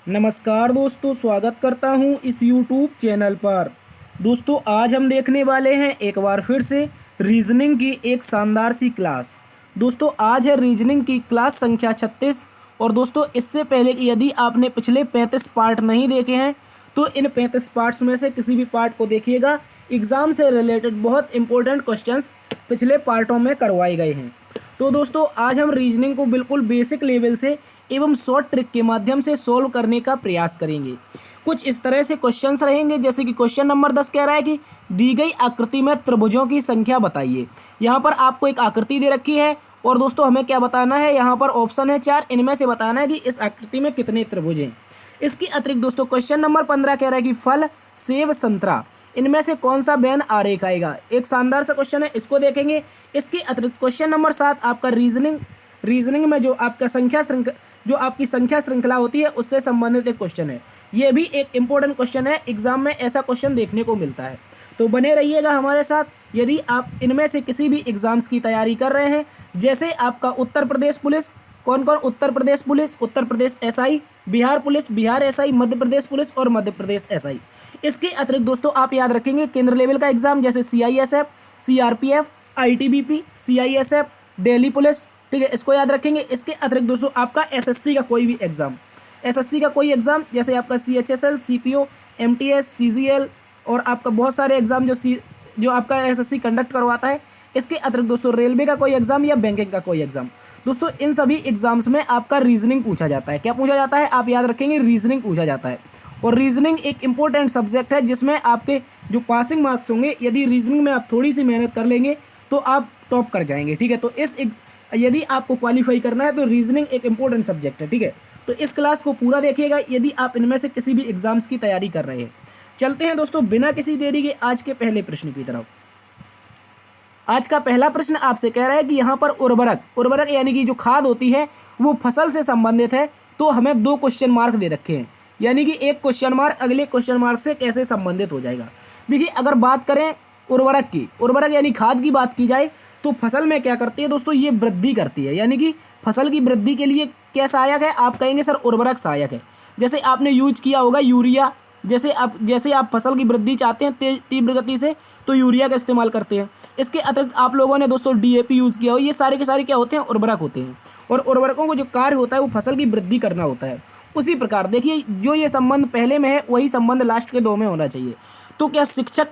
नमस्कार दोस्तों, स्वागत करता हूं इस YouTube चैनल पर। दोस्तों, आज हम देखने वाले हैं एक बार फिर से रीजनिंग की एक शानदार सी क्लास। दोस्तों, आज है रीजनिंग की क्लास संख्या 36। और दोस्तों, इससे पहले कि यदि आपने पिछले 35 पार्ट नहीं देखे हैं तो इन 35 पार्ट्स में से किसी भी पार्ट को देखिएगा। एग्ज़ाम से रिलेटेड बहुत इंपॉर्टेंट क्वेश्चंस पिछले पार्टों में करवाए गए हैं। तो दोस्तों, आज हम रीजनिंग को बिल्कुल बेसिक लेवल से एवं शॉर्ट ट्रिक के माध्यम से सोल्व करने का प्रयास करेंगे। कुछ इस तरह से क्वेश्चंस रहेंगे, जैसे कि क्वेश्चन नंबर 10 कह रहा है कि दी गई आकृति में त्रिभुजों की संख्या बताइए। यहाँ पर आपको एक आकृति दे रखी है और दोस्तों हमें क्या बताना है, यहाँ पर ऑप्शन है 4, इनमें से बताना है कि इस आकृति में कितने त्रिभुज हैं। इसके अतिरिक्त दोस्तों क्वेश्चन नंबर 15 कह रहा है कि फल, सेब, संतरा, इनमें से कौन सा व्यंजन आरेख आएगा। एक शानदार सा क्वेश्चन है, इसको देखेंगे। इसके अतिरिक्त क्वेश्चन नंबर 7 आपका रीजनिंग में जो आपकी संख्या श्रृंखला होती है उससे संबंधित एक क्वेश्चन है। ये भी एक इंपॉर्टेंट क्वेश्चन है, एग्जाम में ऐसा क्वेश्चन देखने को मिलता है। तो बने रहिएगा हमारे साथ। यदि आप इनमें से किसी भी एग्जाम्स की तैयारी कर रहे हैं, जैसे आपका उत्तर प्रदेश पुलिस, कौन कौन, Uttar Pradesh police, Uttar Pradesh SI, Bihar police, Bihar SI, Madhya Pradesh police और मध्य प्रदेश एसआई। इसके अतिरिक्त दोस्तों आप याद रखेंगे केंद्र लेवल का एग्जाम, जैसे CISF, CRPF, ITBP, CISF, Delhi police, ठीक है, इसको याद रखेंगे। इसके अतिरिक्त दोस्तों आपका एसएससी का कोई भी एग्जाम, जैसे आपका सीएचएसएल, सीपीओ, एमटीएस, सीजीएल और आपका बहुत सारे एग्जाम जो आपका एसएससी कंडक्ट करवाता है। इसके अतिरिक्त दोस्तों रेलवे का कोई एग्जाम या बैंकिंग का कोई एग्जाम, दोस्तों इन सभी एग्जाम्स में आपका रीजनिंग पूछा जाता है। क्या पूछा जाता है, आप याद रखेंगे, रीजनिंग पूछा जाता है। और रीजनिंग एक इंपॉर्टेंट सब्जेक्ट है जिसमें आपके जो पासिंग मार्क्स होंगे, यदि रीजनिंग में आप थोड़ी सी मेहनत कर लेंगे तो आप टॉप कर जाएंगे, ठीक है। तो यदि आपको क्वालिफाई करना है तो रीजनिंग एक इंपॉर्टेंट सब्जेक्ट है, ठीक है। तो इस क्लास को पूरा देखिएगा यदि आप इनमें से किसी भी एग्जाम्स की तैयारी कर रहे हैं। चलते हैं दोस्तों बिना किसी देरी के आज के पहले प्रश्न की तरफ। आज का पहला प्रश्न आपसे कह रहा है कि यहाँ पर उर्वरक यानी कि जो खाद होती है वो फसल से संबंधित है। तो हमें 2 क्वेश्चन मार्क दे रखे हैं, यानी कि एक क्वेश्चन मार्क अगले क्वेश्चन मार्क से कैसे संबंधित हो जाएगा। देखिए, अगर बात करें उर्वरक यानी खाद की बात की जाए तो फसल में क्या करती है दोस्तों, ये वृद्धि करती है, यानी कि फसल की वृद्धि के लिए क्या सहायक है, आप कहेंगे सर उर्वरक सहायक है। जैसे आपने यूज किया होगा यूरिया, जैसे आप फसल की वृद्धि चाहते हैं तीव्र गति से तो यूरिया का इस्तेमाल करते हैं। इसके अतिरिक्त आप लोगों ने दोस्तों डीएपी यूज़ किया हो। ये सारे के सारे क्या होते हैं, उर्वरक होते हैं। और उर्वरकों को जो कार्य होता है वो फसल की वृद्धि करना होता है। उसी प्रकार देखिए, जो ये संबंध पहले में है वही संबंध लास्ट के 2 में होना चाहिए। तो क्या शिक्षक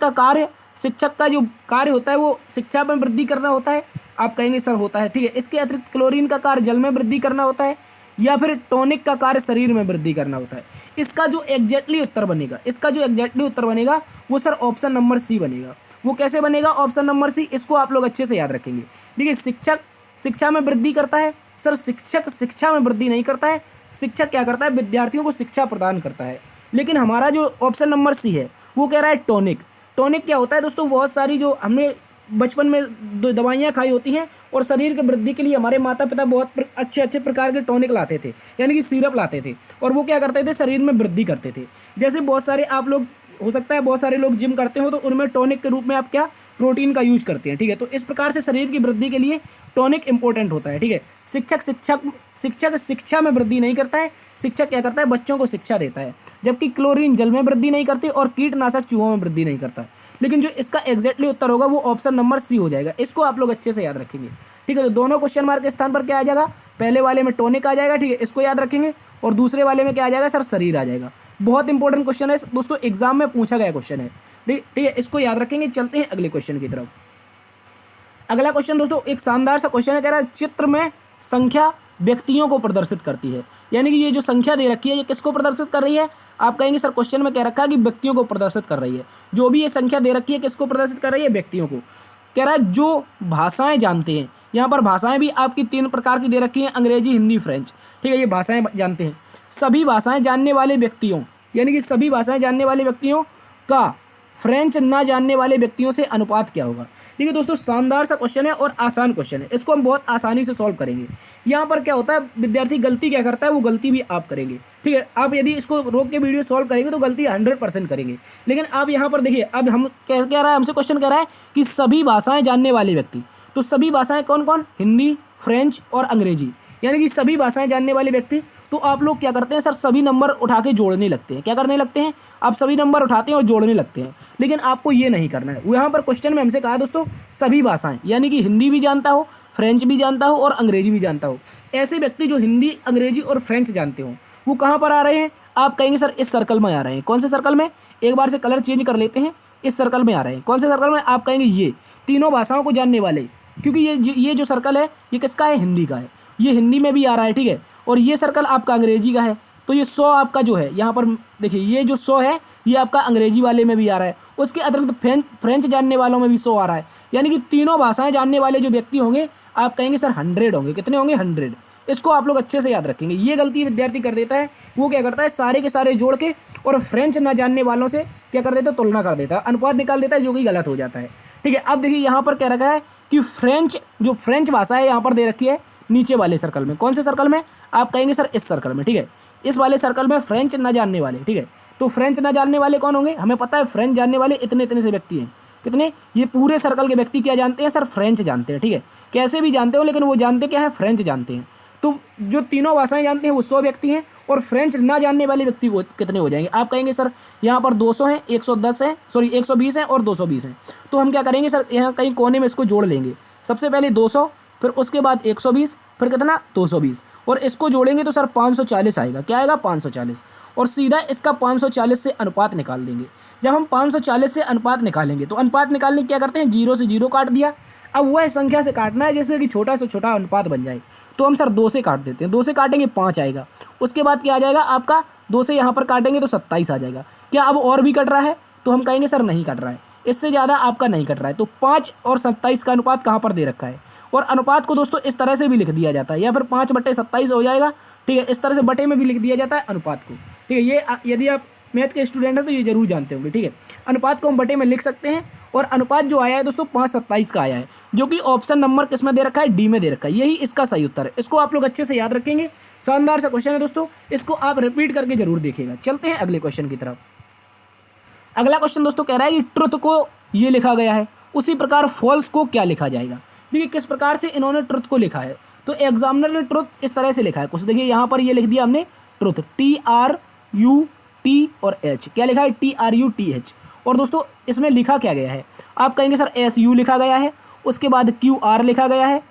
का जो कार्य होता है वो शिक्षा में वृद्धि करना होता है, आप कहेंगे सर होता है, ठीक है। इसके अतिरिक्त क्लोरीन का कार्य जल में वृद्धि करना होता है, या फिर टॉनिक का कार्य शरीर में वृद्धि करना होता है। इसका जो एग्जैक्टली उत्तर बनेगा वो सर ऑप्शन नंबर सी बनेगा। वो कैसे बनेगा ऑप्शन नंबर सी, इसको आप लोग अच्छे से याद रखेंगे। देखिए, शिक्षक शिक्षा में वृद्धि करता है, सर शिक्षक शिक्षा में वृद्धि नहीं करता है। शिक्षक क्या करता है, विद्यार्थियों को शिक्षा प्रदान करता है। लेकिन हमारा जो ऑप्शन नंबर सी है वो कह रहा है टॉनिक क्या होता है दोस्तों, बहुत सारी जो हमने बचपन में दवाइयाँ खाई होती हैं और शरीर की वृद्धि के लिए हमारे माता पिता बहुत अच्छे प्रकार के टॉनिक लाते थे, यानी कि सिरप लाते थे, और वो क्या करते थे, शरीर में वृद्धि करते थे। जैसे बहुत सारे आप लोग, हो सकता है बहुत सारे लोग जिम करते हो तो उनमें टॉनिक के रूप में आप क्या, प्रोटीन का यूज करते हैं, ठीक है। तो इस प्रकार से शरीर की वृद्धि के लिए टॉनिक इंपॉर्टेंट होता है, ठीक है। शिक्षक शिक्षा में वृद्धि नहीं करता है, शिक्षक क्या करता है, बच्चों को शिक्षा देता है। जबकि क्लोरीन जल में वृद्धि नहीं करती और कीटनाशक चूहों में वृद्धि नहीं करता। लेकिन जो इसका एग्जैक्टली उत्तर होगा वो ऑप्शन नंबर सी हो जाएगा। इसको आप लोग अच्छे से याद रखेंगे, ठीक है। तो दोनों क्वेश्चन मार्क के स्थान पर क्या आ जाएगा, पहले वाले में टॉनिक आ जाएगा, ठीक है, इसको याद रखेंगे। और दूसरे वाले में क्या आ जाएगा सर, शरीर आ जाएगा। बहुत इंपॉर्टेंट क्वेश्चन है दोस्तों, एग्जाम में पूछा गया क्वेश्चन है, ठीक है, इसको याद रखेंगे। चलते हैं अगले क्वेश्चन की तरफ। अगला क्वेश्चन दोस्तों एक शानदार सा क्वेश्चन है, कह रहा है चित्र में संख्या व्यक्तियों को प्रदर्शित करती है। यानी कि ये जो संख्या दे रखी है ये किसको प्रदर्शित कर रही है, आप कहेंगे सर क्वेश्चन में कह रखा है कि व्यक्तियों को प्रदर्शित कर रही है। जो भी ये संख्या दे रखी है किसको प्रदर्शित कर रही है, व्यक्तियों को। कह रहा है जो भाषाएं जानते हैं, यहाँ पर भाषाएं भी आपकी 3 प्रकार की दे रखी हैं, अंग्रेजी, हिंदी, फ्रेंच, ठीक है, ये भाषाएं जानते हैं। सभी भाषाएं जानने वाले व्यक्तियों, यानी कि सभी भाषाएं जानने वाले व्यक्तियों का फ्रेंच ना जानने वाले व्यक्तियों से अनुपात क्या होगा। ठीक है दोस्तों, शानदार सा क्वेश्चन है और आसान क्वेश्चन है, इसको हम बहुत आसानी से सॉल्व करेंगे। यहाँ पर क्या होता है, विद्यार्थी गलती क्या करता है वो गलती भी आप करेंगे, ठीक है। आप यदि इसको रोक के वीडियो सॉल्व करेंगे तो गलती 100% करेंगे। लेकिन आप यहाँ पर देखिए, अब हम कह रहा है, हमसे क्वेश्चन कह रहा है कि सभी भाषाएं जानने वाले व्यक्ति, तो सभी भाषाएं कौन कौन, हिंदी, फ्रेंच और अंग्रेजी। यानी कि सभी भाषाएं जानने वाले व्यक्ति, तो आप लोग क्या करते हैं सर, सभी नंबर उठा के जोड़ने लगते हैं। क्या करने लगते हैं आप, सभी नंबर उठाते हैं और जोड़ने लगते हैं। लेकिन आपको ये नहीं करना है। यहाँ पर क्वेश्चन में हमसे कहा दोस्तों सभी भाषाएं, यानी कि हिंदी भी जानता हो, फ्रेंच भी जानता हो और अंग्रेजी भी जानता हो। ऐसे व्यक्ति जो हिंदी, अंग्रेजी और फ्रेंच जानते हो वो कहाँ पर आ रहे हैं, आप कहेंगे सर इस सर्कल में आ रहे हैं। कौन से सर्कल में, एक बार से कलर चेंज कर लेते हैं, इस सर्कल में आ रहे हैं। कौन से सर्कल में, आप कहेंगे ये तीनों भाषाओं को जानने वाले, क्योंकि ये जो सर्कल है ये किसका है, हिंदी का है, ये हिंदी में भी आ रहा है, ठीक है। और ये सर्कल आपका अंग्रेजी का है, तो ये 100 आपका जो है यहाँ पर देखिए, ये जो 100 है ये आपका अंग्रेजी वाले में भी आ रहा है। उसके अतिरिक्त फ्रेंच जानने वालों में भी 100 आ रहा है। यानी कि तीनों भाषाएं जानने वाले जो व्यक्ति होंगे आप कहेंगे सर 100 होंगे। कितने होंगे, 100। इसको आप लोग अच्छे से याद रखेंगे। ये गलती विद्यार्थी कर देता है, वो क्या करता है सारे के सारे जोड़ के और फ्रेंच ना जानने वालों से क्या कर देता है, तुलना कर देता है, अनुपात निकाल देता है, जो कि गलत हो जाता है, ठीक है। अब देखिए यहाँ पर क्या रखा है कि फ्रेंच भाषा है यहाँ पर दे रखी है नीचे वाले सर्कल में। कौन से सर्कल में, आप कहेंगे सर इस सर्कल में, ठीक है। इस वाले सर्कल में फ्रेंच ना जानने वाले, ठीक है। तो फ्रेंच ना जानने वाले कौन होंगे, हमें पता है फ्रेंच जानने वाले इतने इतने से व्यक्ति हैं। कितने, ये पूरे सर्कल के व्यक्ति क्या जानते हैं सर, फ्रेंच जानते हैं, ठीक है। कैसे भी जानते हो लेकिन वो जानते क्या है, फ्रेंच जानते हैं। तो जो तीनों भाषाएं जानते हैं वो 100 व्यक्ति हैं, और फ्रेंच ना जानने वाले व्यक्ति को कितने हो जाएंगे, आप कहेंगे सर यहाँ पर 200 हैं, 110 हैं, सॉरी 120 हैं और 220 हैं। तो हम क्या करेंगे सर, यहाँ कहीं कोने में इसको जोड़ लेंगे। सबसे पहले 200, फिर उसके बाद 120, फिर कितना 220, और इसको जोड़ेंगे तो सर 540 आएगा। क्या आएगा, 540। और सीधा इसका 540 से अनुपात निकाल देंगे। जब हम 540 से अनुपात निकालेंगे तो अनुपात निकालने क्या करते हैं, 0 से 0 काट दिया। अब वह संख्या से काटना है जैसे कि छोटा से छोटा अनुपात बन जाए, तो हम सर 2 से काट देते हैं। 2 से काटेंगे 5 आएगा। उसके बाद क्या आ जाएगा आपका, 2 से यहाँ पर काटेंगे तो 27 आ जाएगा। क्या अब और भी कट रहा है, तो हम कहेंगे सर नहीं कट रहा है, इससे ज़्यादा आपका नहीं कट रहा है। तो 5 और 27 का अनुपात कहाँ पर दे रखा है। और अनुपात को दोस्तों इस तरह से भी लिख दिया जाता है, या फिर 5/27 हो जाएगा, ठीक है। इस तरह से बटे में भी लिख दिया जाता है अनुपात को, ठीक है। ये यदि आप मैथ के स्टूडेंट हैं तो ये जरूर जानते होंगे, ठीक है। अनुपात को हम बटे में लिख सकते हैं। और अनुपात जो आया है दोस्तों 5/27 का आया है, जो कि ऑप्शन नंबर किस में दे रखा है, डी में दे रखा है। यही इसका सही उत्तर है। इसको आप लोग अच्छे से याद रखेंगे। शानदार सा क्वेश्चन है दोस्तों, इसको आप रिपीट करके जरूर देखिएगा। चलते हैं अगले क्वेश्चन की तरफ। अगला क्वेश्चन दोस्तों कह रहा है कि ट्रुथ को ये लिखा गया है, उसी प्रकार फॉल्स को क्या लिखा जाएगा। देखिए किस प्रकार से इन्होंने ट्रुथ को लिखा है। तो एग्जामिनर ने ट्रुथ इस तरह से लिखा है कुछ। देखिए यहाँ पर ये लिख दिया हमने ट्रुथ, TRUT और H। क्या लिखा है, TRUTH। और दोस्तों इसमें लिखा क्या गया है, आप कहेंगे सर SU लिखा गया है, उसके बाद QR लिखा गया है,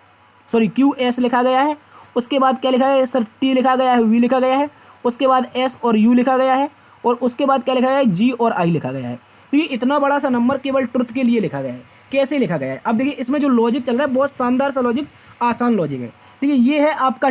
सॉरी QS लिखा गया है, उसके बाद क्या लिखा है सर, T लिखा गया है, V लिखा गया है, उसके बाद S और U लिखा गया है, और उसके बाद क्या लिखा गया है, G और I लिखा गया है। तो ये इतना बड़ा सा नंबर केवल ट्रुथ के लिए लिखा गया है। कैसे लिखा गया है, अब देखिए इसमें जो लॉजिक चल रहा है बहुत शानदार सा लॉजिक, आसान लॉजिक है। देखिए ये है आपका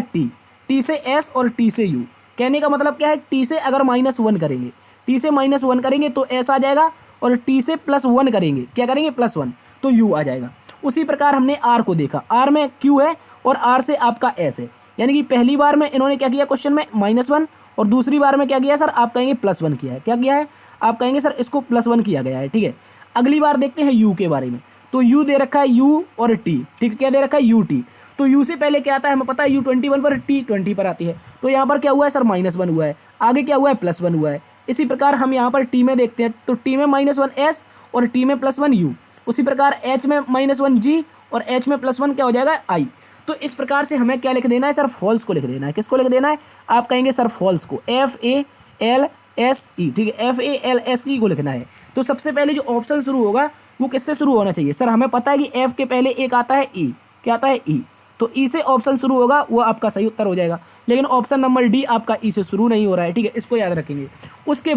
T से S और T से U। कहने का मतलब क्या है, T से अगर -1 करेंगे, T से -1 करेंगे तो S आ जाएगा, और T से +1 करेंगे, क्या करेंगे +1, तो U आ जाएगा। उसी प्रकार हमने R को देखा, R में Q है और R से आपका S है। यानी कि पहली बार में इन्होंने क्या किया क्वेश्चन में -1, और दूसरी बार में क्या किया सर, आप कहेंगे +1 किया है। क्या किया है, आप कहेंगे सर इसको +1 किया गया है, ठीक है। अगली बार देखते हैं U के बारे में। तो U दे रखा है U और T, ठीक है। क्या दे रखा है, UT। तो U से पहले क्या आता है, हमें पता है U 21 पर, T 20 पर आती है। तो यहाँ पर क्या हुआ है सर, -1 हुआ है, आगे क्या हुआ है, +1 हुआ है। इसी प्रकार हम यहाँ पर T में देखते हैं, तो T में -1 S और T में +1 U। उसी प्रकार H में -1 G और H में +1 क्या हो जाएगा, I। तो इस प्रकार से हमें क्या लिख देना है सर, फॉल्स को लिख देना है। किसको लिख देना है, आप कहेंगे सर फॉल्स को, FALSE, ठीक है, FALSE को लिखना है। तो सबसे पहले जो ऑप्शन शुरू होगा वो किससे शुरू होना चाहिए सर, हमें पता है कि F के पहले एक आता है E। क्या आता है, E। तो E से ऑप्शन शुरू होगा, वो आपका सही उत्तर हो जाएगा। लेकिन ऑप्शन नंबर डी आपका E से शुरू नहीं हो रहा है, ठीक है, इसको याद रखेंगे। उसके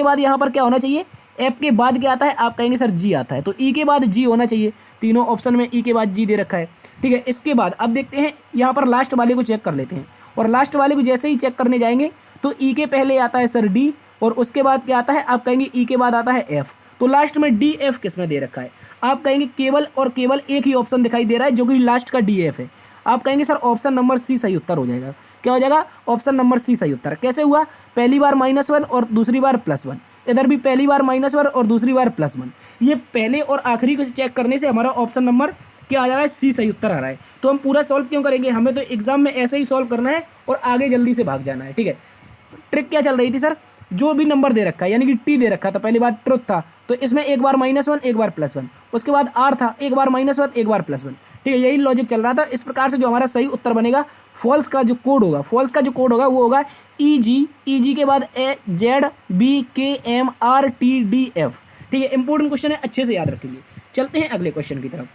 बाद यहाँ पर क्या होना चाहिए, F के बाद क्या आता है, आप कहेंगे सर G आता है। तो E के बाद G होना चाहिए। तीनों ऑप्शन में E के बाद G दे रखा है, ठीक है। इसके बाद अब देखते हैं यहाँ पर लास्ट वाले को चेक कर लेते हैं। और लास्ट वाले को जैसे ही चेक करने जाएंगे तो E के पहले आता है सर D, और उसके बाद क्या आता है, आप कहेंगे E के बाद आता है F। तो लास्ट में DF किस में दे रखा है, आप कहेंगे केवल और केवल एक ही ऑप्शन दिखाई दे रहा है जो कि लास्ट का DF है। आप कहेंगे सर ऑप्शन नंबर C सही उत्तर हो जाएगा। क्या हो जाएगा, ऑप्शन नंबर C सही उत्तर। कैसे हुआ, पहली बार -1 और दूसरी बार +1, इधर भी पहली बार -1 और दूसरी बार +1। ये पहले और आखिरी को चेक करने से हमारा ऑप्शन नंबर क्या आ जा रहा है, C सही उत्तर आ रहा है। तो हम पूरा सॉल्व क्यों करेंगे, हमें तो एग्जाम में ऐसे ही सॉल्व करना है और आगे जल्दी से भाग जाना है, ठीक है। ट्रिक क्या चल रही थी सर, जो भी नंबर दे रखा है, यानी कि T दे रखा था, पहली बार ट्रुथ था, तो इसमें एक बार -1 एक बार +1, उसके बाद R था, एक बार -1 एक बार +1, ठीक है, यही लॉजिक चल रहा था। इस प्रकार से जो हमारा सही उत्तर बनेगा, फॉल्स का जो कोड होगा, फॉल्स का जो कोड होगा वो होगा EG के बाद ZBKMRTDF। ठीक है, इंपॉर्टेंट क्वेश्चन है, अच्छे से याद रखेंगे। चलते हैं अगले क्वेश्चन की तरफ।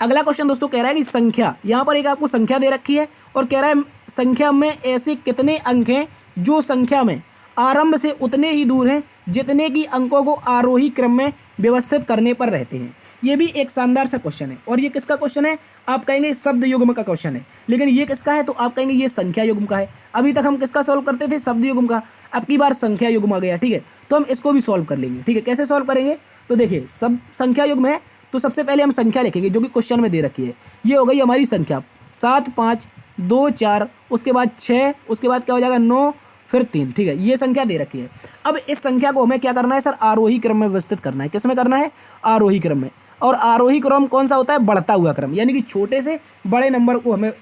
अगला क्वेश्चन दोस्तों कह रहा है कि संख्या, यहाँ पर एक आपको संख्या दे रखी है और कह रहा है संख्या में ऐसे कितने अंक हैं जो संख्या में आरंभ से उतने ही दूर हैं जितने की अंकों को आरोही क्रम में व्यवस्थित करने पर रहते हैं। ये भी एक शानदार सा क्वेश्चन है। और ये किसका क्वेश्चन है? आप कहेंगे शब्द युग्म का क्वेश्चन है, लेकिन ये किसका है? तो आप कहेंगे ये संख्या युग्म का है। अभी तक हम किसका सॉल्व करते थे? शब्द युग्म का। अब की बार संख्या युग्म आ गया। ठीक है, तो हम इसको भी सॉल्व कर लेंगे। ठीक है, कैसे सॉल्व करेंगे? तो देखिए, सब संख्या युग्म है तो सबसे पहले हम संख्या लिखेंगे जो कि क्वेश्चन में दे रखी है। ये हो गई हमारी संख्या 7 5 2 4, उसके बाद 6, उसके बाद क्या हो जाएगा 9, फिर 3। ठीक है, ये संख्या दे रखी है। अब इस संख्या को हमें क्या करना है सर? आरोही क्रम में व्यवस्थित करना है। किस में करना है? आरोही क्रम में। और आरोही क्रम कौन सा होता है? बढ़ता हुआ क्रम, यानी कि छोटे से बड़े नंबर को हमें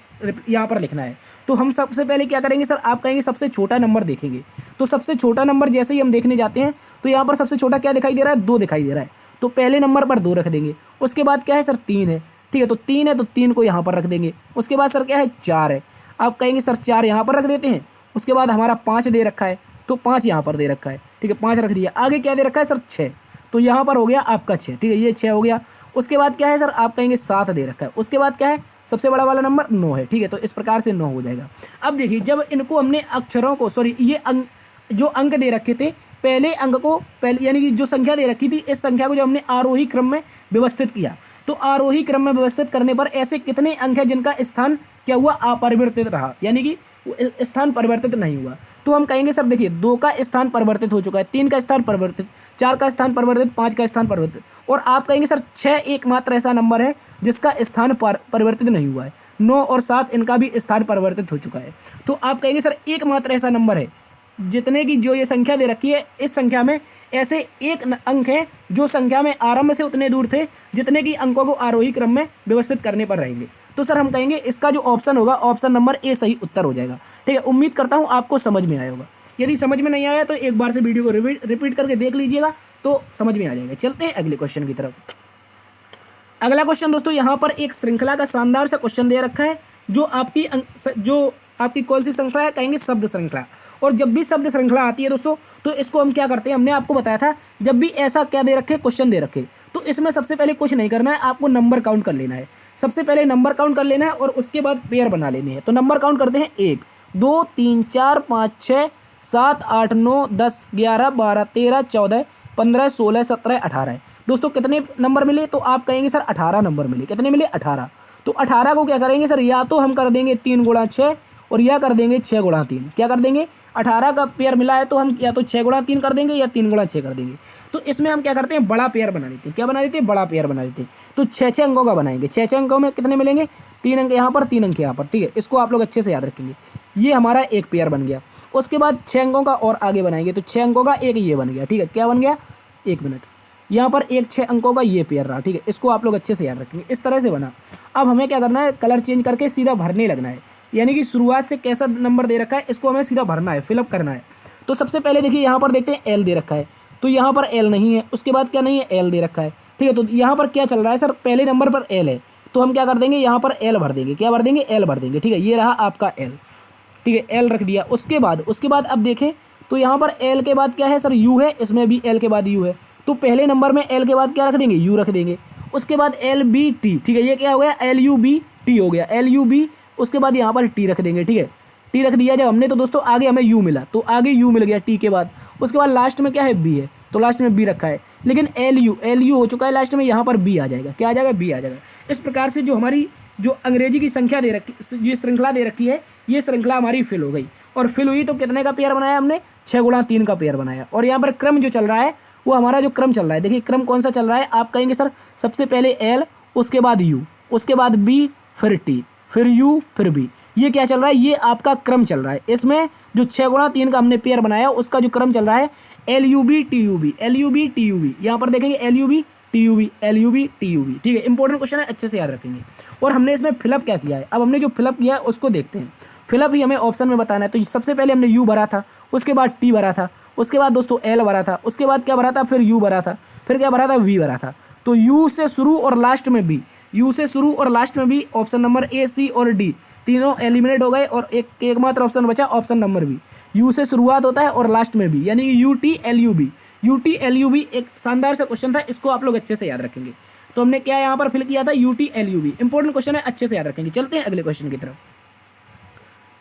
यहाँ पर लिखना है। तो हम सबसे पहले क्या करेंगे सर? आप कहेंगे सबसे छोटा नंबर देखेंगे। तो सबसे छोटा नंबर जैसे ही हम देखने जाते हैं तो यहाँ पर सबसे छोटा क्या दिखाई दे रहा है? 2 दिखाई दे रहा है। तो पहले नंबर पर 2 रख देंगे। उसके बाद क्या है सर? 3 है। ठीक है, तो 3 है तो 3 को यहाँ पर रख देंगे। उसके बाद सर क्या है? 4 है। आप कहेंगे सर 4 यहाँ पर रख देते हैं। उसके बाद हमारा 5 दे रखा है तो 5 यहाँ पर दे रखा है। ठीक है, 5 रख दिया। आगे क्या दे रखा है सर? 6, तो यहाँ पर हो गया आपका 6। ठीक है, ये 6 हो गया। उसके बाद क्या है सर? आप कहेंगे 7 दे रखा है। उसके बाद क्या है? सबसे बड़ा वाला नंबर 9 है। ठीक है, तो इस प्रकार से 9 हो जाएगा। अब देखिए, जब इनको हमने अक्षरों को ये अंक जो अंक दे रखे थे, पहले अंक को पहले यानी कि जो संख्या दे रखी थी, इस संख्या को जब हमने आरोही क्रम में व्यवस्थित किया तो आरोही क्रम में व्यवस्थित करने पर ऐसे कितने अंक हैं जिनका स्थान क्या हुआ? अपरिवर्तित रहा, यानी कि स्थान परिवर्तित नहीं हुआ। तो हम कहेंगे सर देखिए, 2 का स्थान परिवर्तित हो चुका है, 3 का स्थान परिवर्तित, 4 का स्थान परिवर्तित, 5 का स्थान परिवर्तित। और आप कहेंगे सर 6 एकमात्र ऐसा नंबर है जिसका स्थान परिवर्तित नहीं हुआ है। 9 और 7 इनका भी स्थान परिवर्तित हो चुका है। तो आप कहेंगे सर एकमात्र ऐसा नंबर है जितने की जो ये संख्या दे रखी है, इस संख्या में ऐसे एक अंक है जो संख्या में आरंभ से उतने दूर थे जितने की अंकों को आरोही क्रम में व्यवस्थित करने पर रहेंगे। तो सर हम कहेंगे इसका जो ऑप्शन होगा, ऑप्शन नंबर ए सही उत्तर हो जाएगा। ठीक है, उम्मीद करता हूँ आपको समझ में आया होगा। यदि समझ में नहीं आया तो एक बार से वीडियो को रिपीट करके देख लीजिएगा तो समझ में आ जाएगा। चलते हैं अगले क्वेश्चन की तरफ। अगला क्वेश्चन दोस्तों, यहाँ पर एक श्रृंखला का शानदार सा क्वेश्चन दे रखा है जो आपकी कौन सी श्रृंखला है? कहेंगे शब्द श्रृंखला। और जब भी शब्द श्रृंखला आती है दोस्तों तो इसको हम क्या करते हैं? हमने आपको बताया था, जब भी ऐसा क्या दे रखे, क्वेश्चन दे रखे, तो इसमें सबसे पहले कुछ नहीं करना है, आपको नंबर काउंट कर लेना है। सबसे पहले नंबर काउंट कर लेना है और उसके बाद पेयर बना लेने हैं। तो नंबर काउंट करते हैं 1 2 3 4 5 6 7 8 9 10 11 12 13 14 15 16 17 18। दोस्तों कितने नंबर मिले? तो आप कहेंगे सर 18 नंबर मिले। कितने मिले? 18। तो 18 को क्या करेंगे सर? या तो हम कर देंगे 3 गुणा 6 और या कर देंगे 6 गुणा 3। क्या कर देंगे? 18 का पेयर मिला है तो हम या तो 6 गुणा 3 कर देंगे या 3 गुणा 6 कर देंगे। तो इसमें हम क्या करते हैं? बड़ा पेयर बना लेते हैं। क्या बना लेते हैं? बड़ा पेयर बना लेते हैं। तो 6 अंकों का बनाएंगे। 6 अंकों में कितने मिलेंगे? 3 अंक यहाँ पर, 3 अंक यहाँ पर। ठीक है, इसको आप लोग अच्छे से याद रखेंगे। ये हमारा एक पेयर बन गया। उसके बाद 6 अंकों का और आगे बनाएंगे तो 6 अंकों का एक ये बन गया। ठीक है, क्या बन गया? 1 मिनट, यहाँ पर एक 6 अंकों का ये पेयर रहा। ठीक है, इसको आप लोग अच्छे से याद रखेंगे। इस तरह से बना। अब हमें क्या करना है? कलर चेंज करके सीधा भरने लगना है, यानी कि शुरुआत से कैसा नंबर दे रखा है इसको हमें सीधा भरना है, फिलअप करना है। तो सबसे पहले देखिए, यहाँ पर देखते हैं एल दे रखा है, तो यहाँ पर एल नहीं है। उसके बाद क्या नहीं है? एल दे रखा है। ठीक है, तो यहाँ पर क्या चल रहा है सर? पहले नंबर पर एल है तो हम क्या कर देंगे? यहाँ पर एल भर देंगे। क्या भर देंगे? एल भर देंगे। ठीक है, ये रहा आपका एल। ठीक है, एल रख दिया। उसके बाद अब देखें तो यहाँ पर एल के बाद क्या है सर? यू है। इसमें भी एल के बाद यू है, तो पहले नंबर में एल के बाद क्या रख देंगे? यू रख देंगे। उसके बाद एल बी टी। ठीक है, ये क्या हो गया? एल यू बी टी हो गया, एल यू बी। उसके बाद यहाँ पर टी रख देंगे। ठीक है, टी रख दिया जब हमने तो दोस्तों आगे हमें यू मिला, तो आगे यू मिल गया टी के बाद। उसके बाद लास्ट में क्या है? बी है, तो लास्ट में बी रखा है। लेकिन एल यू हो चुका है लास्ट में, यहाँ पर बी आ जाएगा। क्या आ जाएगा? बी आ जाएगा। इस प्रकार से जो हमारी जो अंग्रेजी की संख्या दे रखी, ये श्रृंखला दे रखी है, ये श्रृंखला हमारी फिल हो गई। और फिल हुई तो कितने का पेयर बनाया हमने? 6 गुणा 3 का पेयर बनाया। और यहाँ पर क्रम जो चल रहा है वो हमारा जो क्रम चल रहा है, देखिए क्रम कौन सा चल रहा है? आप कहेंगे सर सबसे पहले एल, उसके बाद यू, उसके बाद बी, फिर टी, फिर यू, फिर बी। ये क्या चल रहा है? ये आपका क्रम चल रहा है। इसमें जो 6 गुणा 3 का हमने पेयर बनाया उसका जो क्रम चल रहा है L U B T U B, L U B T U B. यहाँ पर देखेंगे L U B T U B, L U B T U B. ठीक है, इंपॉर्टेंट क्वेश्चन है, अच्छे से याद रखेंगे। और हमने इसमें फिलअप क्या किया है? अब हमने जो फिलअप किया है उसको देखते हैं। फिलअप ही हमें ऑप्शन में बताना है। तो सबसे पहले हमने यू भरा था, उसके बाद टी भरा था, उसके बाद दोस्तों एल भरा था, उसके बाद क्या भरा था? फिर यू भरा था, फिर क्या भरा था? वी भरा था। तो यू से शुरू और लास्ट में बी, यू से शुरू और लास्ट में भी ऑप्शन नंबर ए, सी और डी तीनों एलिमिनेट हो गए और एकमात्र ऑप्शन बचा ऑप्शन नंबर बी। यू से शुरुआत होता है और लास्ट में भी, यानी कि UTLUB। UTLUB एक शानदार सा क्वेश्चन था, इसको आप लोग अच्छे से याद रखेंगे। तो हमने क्या यहाँ पर फिल किया था, UTLUB। इंपॉर्टेंट क्वेश्चन है, अच्छे से याद रखेंगे। चलते हैं अगले क्वेश्चन की तरफ।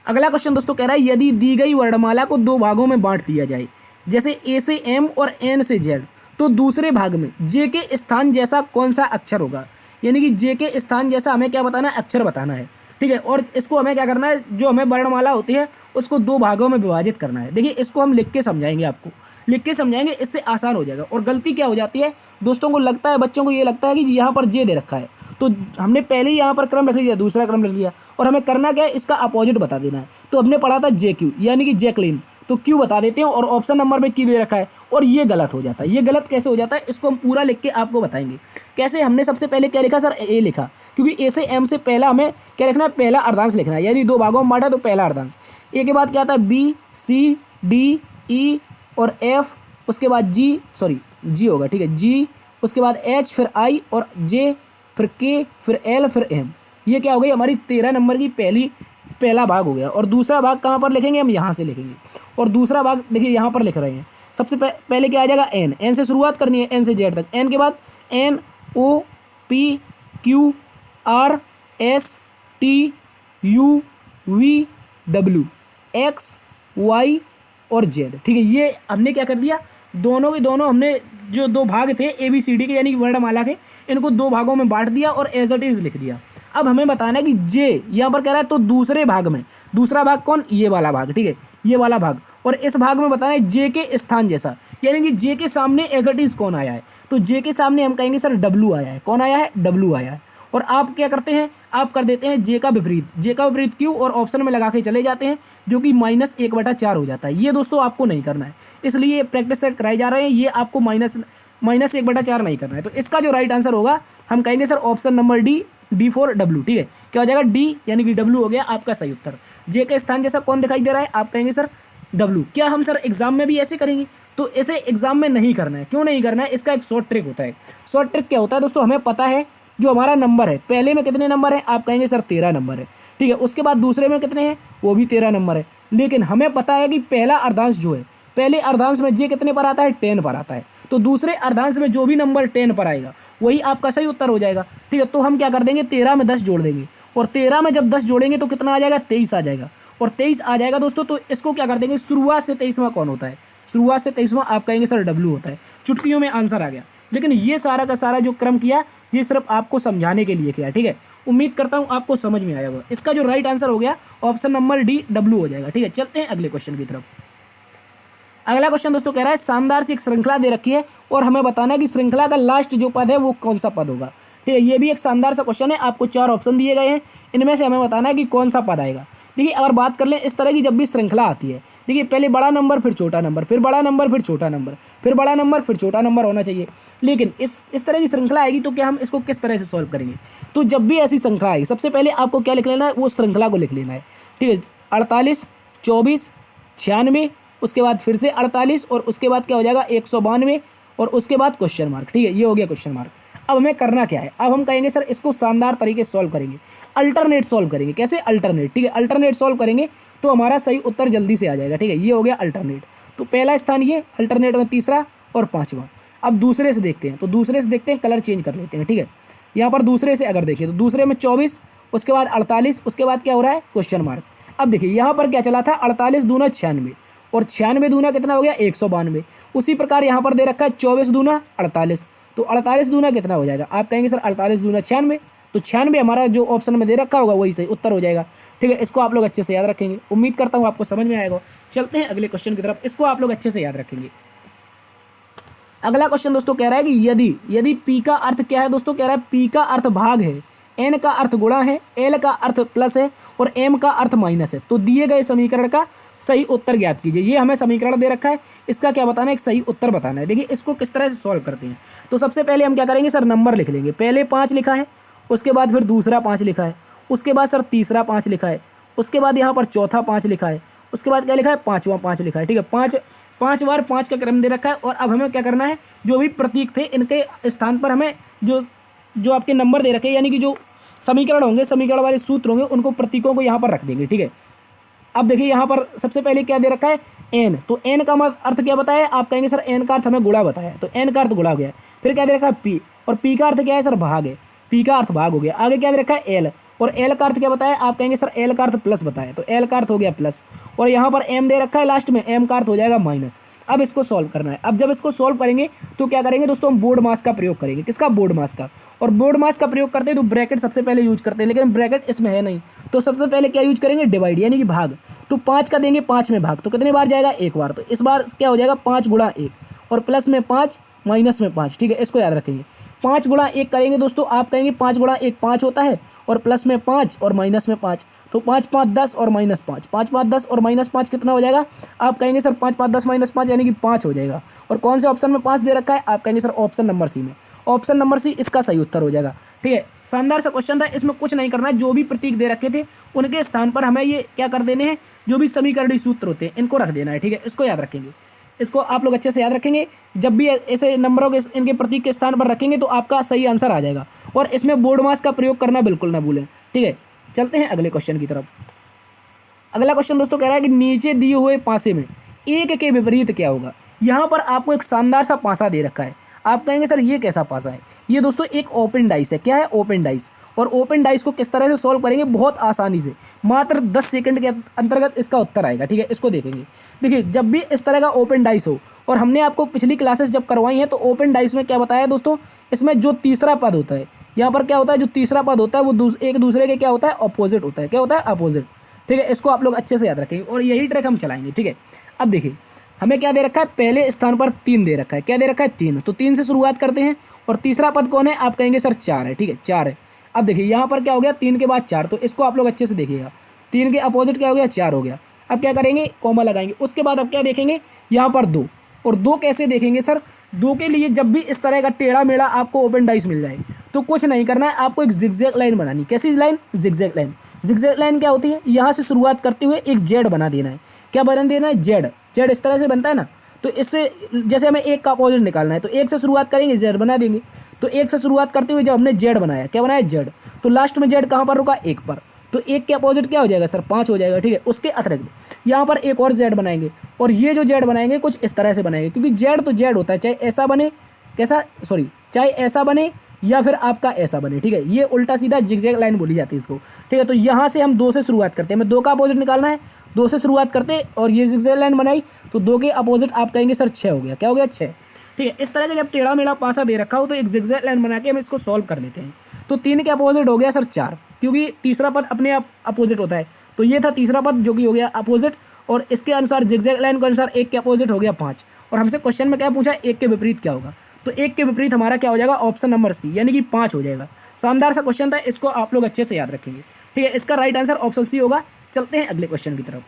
अगला क्वेश्चन दोस्तों कह रहा है यदि दी गई वर्णमाला को दो भागों में बांट दिया जाए, जैसे ए से एम और एन से जेड, तो दूसरे भाग में जे के स्थान जैसा कौन सा अक्षर होगा। यानी कि जे के स्थान जैसा हमें क्या बताना है, अक्षर बताना है। ठीक है, और इसको हमें क्या करना है, जो हमें वर्णमाला होती है उसको दो भागों में विभाजित करना है। देखिए इसको हम लिख के समझाएंगे, आपको लिख के समझाएंगे, इससे आसान हो जाएगा। और गलती क्या हो जाती है दोस्तों को लगता है, बच्चों को ये लगता है कि यहाँ पर जे दे रखा है तो हमने पहले ही यहाँ पर क्रम रख लिया, दूसरा क्रम रख लिया, और हमें करना क्या है, इसका अपोजिट बता देना है। तो हमने पढ़ा था JQ यानी कि जैकलीन, तो क्यू बता देते हैं और ऑप्शन नंबर में क्यू दे रखा है, और ये गलत हो जाता है। ये गलत कैसे हो जाता है, इसको हम पूरा लिख के आपको बताएंगे कैसे। हमने सबसे पहले क्या लिखा सर, ए लिखा, क्योंकि ए से एम से पहला हमें क्या लिखना है, पहला अर्धांश लिखना है, यानी दो भागों में बांटा तो पहला अर्धांश। ए के बाद क्या आता है, B C D E और F, उसके बाद G होगा, ठीक है, G, उसके बाद H, फिर I और J, फिर K, फिर L, फिर M। ये क्या हो गई हमारी 13 नंबर की पहला भाग हो गया। और दूसरा भाग कहाँ पर लिखेंगे, हम यहाँ से लिखेंगे। और दूसरा भाग देखिए यहाँ पर लिख रहे हैं। सबसे पहले क्या आ जाएगा, एन से शुरुआत करनी है, एन से जेड तक। एन के बाद N O P Q R S T U V W X Y और Z। ठीक है, ये हमने क्या कर दिया, दोनों के दोनों हमने जो दो भाग थे ABCD के यानी कि वर्णमाला के, इनको दो भागों में बांट दिया और एज इट इज लिख दिया। अब हमें बताना है कि जे यहाँ पर कह रहा है तो दूसरे भाग में, दूसरा भाग कौन, ये वाला भाग, ठीक है, ये वाला भाग। और इस भाग में बताना है जे के स्थान जैसा, यानी कि जे के सामने एज इट इज कौन आया है। तो जे के सामने हम कहेंगे सर W आया है। कौन आया है, W आया है। और आप क्या करते हैं, आप कर देते हैं जे का विपरीत, जे का विपरीत क्यू, और ऑप्शन में लगा के चले जाते हैं, जो कि -1/4 हो जाता है। ये दोस्तों आपको नहीं करना है, इसलिए प्रैक्टिस सेट कराए जा रहे हैं। ये आपको -1/4 नहीं करना है। तो इसका जो राइट आंसर होगा, हम कहेंगे sir option number D for W। ठीक है, क्या हो जाएगा, D यानी कि W हो गया आपका सही उत्तर। जे का स्थान जैसा कौन दिखाई दे रहा है, आप कहेंगे सर W। क्या हम सर एग्जाम में भी ऐसे करेंगे, तो ऐसे एग्जाम में नहीं करना है। क्यों नहीं करना है, इसका एक शॉर्ट ट्रिक होता है। शॉर्ट ट्रिक क्या होता है दोस्तों, हमें पता है जो हमारा नंबर है, पहले में कितने नंबर है, आप कहेंगे सर 13 नंबर है। ठीक है, उसके बाद दूसरे में कितने हैं, वो भी 13 नंबर है। लेकिन हमें पता है कि पहला अर्धांश जो है, पहले अर्धांश में जे कितने पर आता है, 10 पर आता है। तो दूसरे अर्धांश में जो भी नंबर 10 पर आएगा वही आपका सही उत्तर हो जाएगा। ठीक है, तो हम क्या कर देंगे, 13 में 10 जोड़ देंगे, और 13 में जब 10 जोड़ेंगे तो कितना आ जाएगा, 23 आ जाएगा। और 23 आ जाएगा दोस्तों, तो इसको क्या कर देंगे, शुरुआत से 23वां कौन होता है, शुरुआत से 23वां आप कहेंगे सर W होता है। चुटकियों में आंसर आ गया। लेकिन ये सारा का सारा जो क्रम किया, ये सिर्फ आपको समझाने के लिए किया। ठीक है, उम्मीद करता हूँ आपको समझ में आया होगा। इसका जो राइट आंसर हो गया ऑप्शन नंबर D W हो जाएगा। ठीक है, चलते हैं अगले क्वेश्चन की तरफ। अगला क्वेश्चन दोस्तों कह रहा है शानदार सी एक श्रृंखला दे रखी है और हमें बताना है कि श्रृंखला का लास्ट जो पद है वो कौन सा पद होगा। ठीक है, ये भी एक शानदार सा क्वेश्चन है। आपको 4 ऑप्शन दिए गए हैं, इनमें से हमें बताना है कि कौन सा पद आएगा। देखिए, अगर बात कर लें इस तरह की जब भी श्रृंखला आती है, देखिए पहले बड़ा नंबर, फिर छोटा नंबर, फिर बड़ा नंबर, फिर छोटा नंबर, फिर बड़ा नंबर, फिर छोटा नंबर होना चाहिए। लेकिन इस तरह की श्रृंखला आएगी तो क्या हम इसको किस तरह से सॉल्व करेंगे। तो जब भी ऐसी श्रृंखला आएगी, सबसे पहले आपको क्या लिख लेना है, वो श्रृंखला को लिख लेना है। ठीक है, 48, 24, 96, उसके बाद फिर से 48, और उसके बाद क्या हो जाएगा 192, और उसके बाद क्वेश्चन मार्क। ठीक है, ये हो गया क्वेश्चन मार्क। अब हमें करना क्या है, अब हम कहेंगे सर इसको शानदार तरीके से सॉल्व करेंगे, अल्टरनेट सॉल्व करेंगे। कैसे, अल्टरनेट। ठीक है, अल्टरनेट सॉल्व करेंगे तो हमारा सही उत्तर जल्दी से आ जाएगा। ठीक है, ये हो गया अल्टरनेट। तो पहला स्थान ये, अल्टरनेट में तीसरा और पांचवा। अब दूसरे से देखते हैं, तो दूसरे से देखते हैं, कलर चेंज कर लेते हैं। ठीक है, यहाँ पर दूसरे से अगर देखें तो दूसरे में 24, उसके बाद 48, उसके बाद क्या हो रहा है, क्वेश्चन मार्क। अब देखिए यहाँ पर क्या चला था, 48 दूना 96, और 96 दूना कितना हो गया, 192। उसी प्रकार यहाँ पर दे रखा है 24 दूना 48, तो 48 दूना कितना हो जाएगा, आप कहेंगे सर 48 दूना 96। तो 96 हमारा जो ऑप्शन में दे रखा होगा वही सही उत्तर हो जाएगा। ठीक है, इसको आप लोग अच्छे से याद रखेंगे। उम्मीद करता हूँ आपको समझ में आएगा। चलते हैं अगले क्वेश्चन की तरफ, इसको आप लोग अच्छे से याद रखेंगे। अगला क्वेश्चन दोस्तों कह रहा है कि यदि P का अर्थ क्या है दोस्तों, कह रहा है P का अर्थ भाग है, N का अर्थ गुणा है, L का अर्थ प्लस है, और M का अर्थ माइनस है, तो दिए गए समीकरण का सही उत्तर ज्ञात कीजिए। ये हमें समीकरण दे रखा है, इसका क्या बताना है, एक सही उत्तर बताना है। देखिए इसको किस तरह से सॉल्व करते हैं। तो सबसे पहले हम क्या करेंगे सर, नंबर लिख लेंगे। पहले 5 लिखा है, उसके बाद फिर दूसरा 5 लिखा है, उसके बाद सर तीसरा 5 लिखा है, उसके बाद यहाँ पर चौथा 5 लिखा है, उसके बाद क्या लिखा है, पाँचवा 5 लिखा है। ठीक है, पाँच बार 5 का क्रम दे रखा है। और अब हमें क्या करना है, जो भी प्रतीक थे इनके स्थान पर हमें जो जो आपके नंबर दे रखे हैं, यानी कि जो समीकरण होंगे, समीकरण वाले सूत्र होंगे, उनको प्रतीकों को यहाँ पर रख देंगे। ठीक है, अब देखिए यहाँ पर सबसे पहले क्या दे रखा है, एन। तो एन का अर्थ क्या बताया, आप कहेंगे सर एन का अर्थ हमें गुणा बताया, तो एन का अर्थ गुणा हो गया। फिर क्या दे रखा है, पी, और पी का अर्थ क्या है सर, भाग है, पी का अर्थ भाग हो गया। आगे क्या दे रखा है, एल, और एल का अर्थ क्या बताया, आप कहेंगे सर एल का अर्थ प्लस बताया, तो एल का अर्थ हो गया प्लस, और यहाँ पर एम दे रखा है लास्ट में, एम का अर्थ हो जाएगा माइनस। अब इसको सॉल्व करना है। अब जब इसको सॉल्व करेंगे तो क्या करेंगे दोस्तों, हम बोर्ड मास का प्रयोग करेंगे। किसका, बोर्ड मास का। और बोर्ड मास का प्रयोग करते हैं तो ब्रैकेट सबसे पहले यूज करते हैं, लेकिन ब्रैकेट इसमें है नहीं, तो सबसे पहले क्या यूज करेंगे, डिवाइड, यानी कि भाग। तो 5 का देंगे 5 में भाग, तो कितने बार जाएगा, एक बार। तो इस बार क्या हो जाएगा, 5 गुणा 1, और प्लस में 5 माइनस में 5। ठीक है, इसको याद रखेंगे। 5 गुणा 1 करेंगे दोस्तों, आप कहेंगे 5 गुणा 1 5 होता है, और प्लस में 5 और माइनस में 5, तो 5 5 10 और माइनस 5, 5 5 10 और माइनस 5 कितना हो जाएगा, आप कहेंगे सर 5 5 10 माइनस 5 यानी कि 5 हो जाएगा। और कौन से ऑप्शन में 5 दे रखा है, आप कहेंगे सर ऑप्शन नंबर सी में। ऑप्शन नंबर सी इसका सही उत्तर हो जाएगा। ठीक है, शानदार सा क्वेश्चन था, इसमें कुछ नहीं करना है, जो भी प्रतीक दे रखे थे उनके स्थान पर हमें ये क्या कर देने हैं, जो भी समीकरणीय सूत्र होते हैं इनको रख देना है। ठीक है, इसको याद रखेंगे, इसको आप लोग अच्छे से याद रखेंगे। जब भी ऐसे नंबरों के इनके प्रतीक के स्थान पर रखेंगे तो आपका सही आंसर आ जाएगा। और इसमें बोर्ड मास का प्रयोग करना बिल्कुल ना भूलें। ठीक है, चलते हैं अगले क्वेश्चन की तरफ। अगला क्वेश्चन दोस्तों कह रहा है कि नीचे दिए हुए पासे में एक के विपरीत क्या होगा। यहाँ पर आपको एक शानदार सा पासा दे रखा है। आप कहेंगे सर ये कैसा पासा है, ये दोस्तों एक ओपन डाइस है। क्या है, ओपन डाइस। और ओपन डाइस को किस तरह से सॉल्व करेंगे, बहुत आसानी से, मात्र 10 सेकंड के अंतर्गत इसका उत्तर आएगा। ठीक है, इसको देखेंगे। देखिए, जब भी इस तरह का ओपन डाइस हो, और हमने आपको पिछली क्लासेस जब करवाई हैं तो ओपन डाइस में क्या बताया दोस्तों, इसमें जो तीसरा पद होता है, यहाँ पर क्या होता है, जो तीसरा पद होता है वो एक दूसरे के क्या होता है, अपोजिट होता है। क्या होता है, अपोजिट। ठीक है, इसको आप लोग अच्छे से याद रखेंगे और यही ट्रिक हम चलाएंगे। ठीक है, अब देखिए हमें क्या दे रखा है, पहले स्थान पर 3 दे रखा है। क्या दे रखा है, 3। तो 3 से शुरुआत करते हैं। और तीसरा पद कौन है, आप कहेंगे सर 4 है। ठीक है, 4 है। अब देखिए यहाँ पर क्या हो गया, 3 के बाद 4, तो इसको आप लोग अच्छे से देखिएगा। 3 के अपोजिट क्या हो गया, 4 हो गया। अब क्या करेंगे, कॉमा लगाएंगे। उसके बाद अब क्या देखेंगे, यहाँ पर 2। और 2 कैसे देखेंगे सर, 2 के लिए जब भी इस तरह का टेढ़ा मेढ़ा आपको ओपन डाइस मिल जाए तो कुछ नहीं करना है, आपको एक जिगजैग लाइन बनानी। कैसी line, zigzag line. Zigzag line क्या होती है, यहाँ से शुरुआत करते हुए एक जेड बना देना है। क्या बना देना है, जेड। जेड इस तरह से बनता है ना, तो इससे जैसे हमें 1 का अपोजिट निकालना है तो 1 से शुरुआत करेंगे, जेड बना देंगे। तो 1 से शुरुआत करते हुए जब हमने जेड बनाया, क्या बनाया, जेड, तो लास्ट में जेड कहाँ पर रुका, 1 पर। तो 1 के अपोजिट क्या हो जाएगा सर, 5 हो जाएगा। ठीक है, उसके अतिरिक्त यहाँ पर एक और जेड बनाएंगे, और ये जो जेड बनाएंगे कुछ इस तरह से बनाएंगे, क्योंकि जेड तो जेड होता है, चाहे ऐसा बने, कैसा, सॉरी, चाहे ऐसा बने या फिर आपका ऐसा बने। ठीक है, ये उल्टा सीधा जिगजैग लाइन बोली जाती है इसको। ठीक है, तो यहाँ से हम 2 से शुरुआत करते हैं, हमें 2 का अपोजिट निकालना है, 2 से शुरुआत करते और ये जिगजैग लाइन बनाई, तो 2 के अपोजिट आप कहेंगे सर 6 हो गया। क्या हो गया, 6। ठीक है, इस तरह का जब टेढ़ा मेढ़ा पासा दे रखा हो तो एक जिगजैग लाइन बना के हम इसको सॉल्व कर लेते हैं। तो 3 के अपोजिट हो गया सर 4, क्योंकि तीसरा पद अपने आप अपोजिट होता है, तो ये था तीसरा पद जो कि हो गया अपोजिट, और इसके अनुसार जिगजैग लाइन के अनुसार 1 के अपोजिट हो गया 5। और हमसे क्वेश्चन में क्या पूछा, 1 के विपरीत क्या होगा, तो 1 के विपरीत हमारा क्या हो जाएगा, ऑप्शन नंबर सी, यानी कि 5 हो जाएगा। शानदार सा क्वेश्चन था, इसको आप लोग अच्छे से याद रखेंगे। ठीक है, इसका राइट आंसर ऑप्शन सी होगा। चलते हैं अगले क्वेश्चन की तरफ।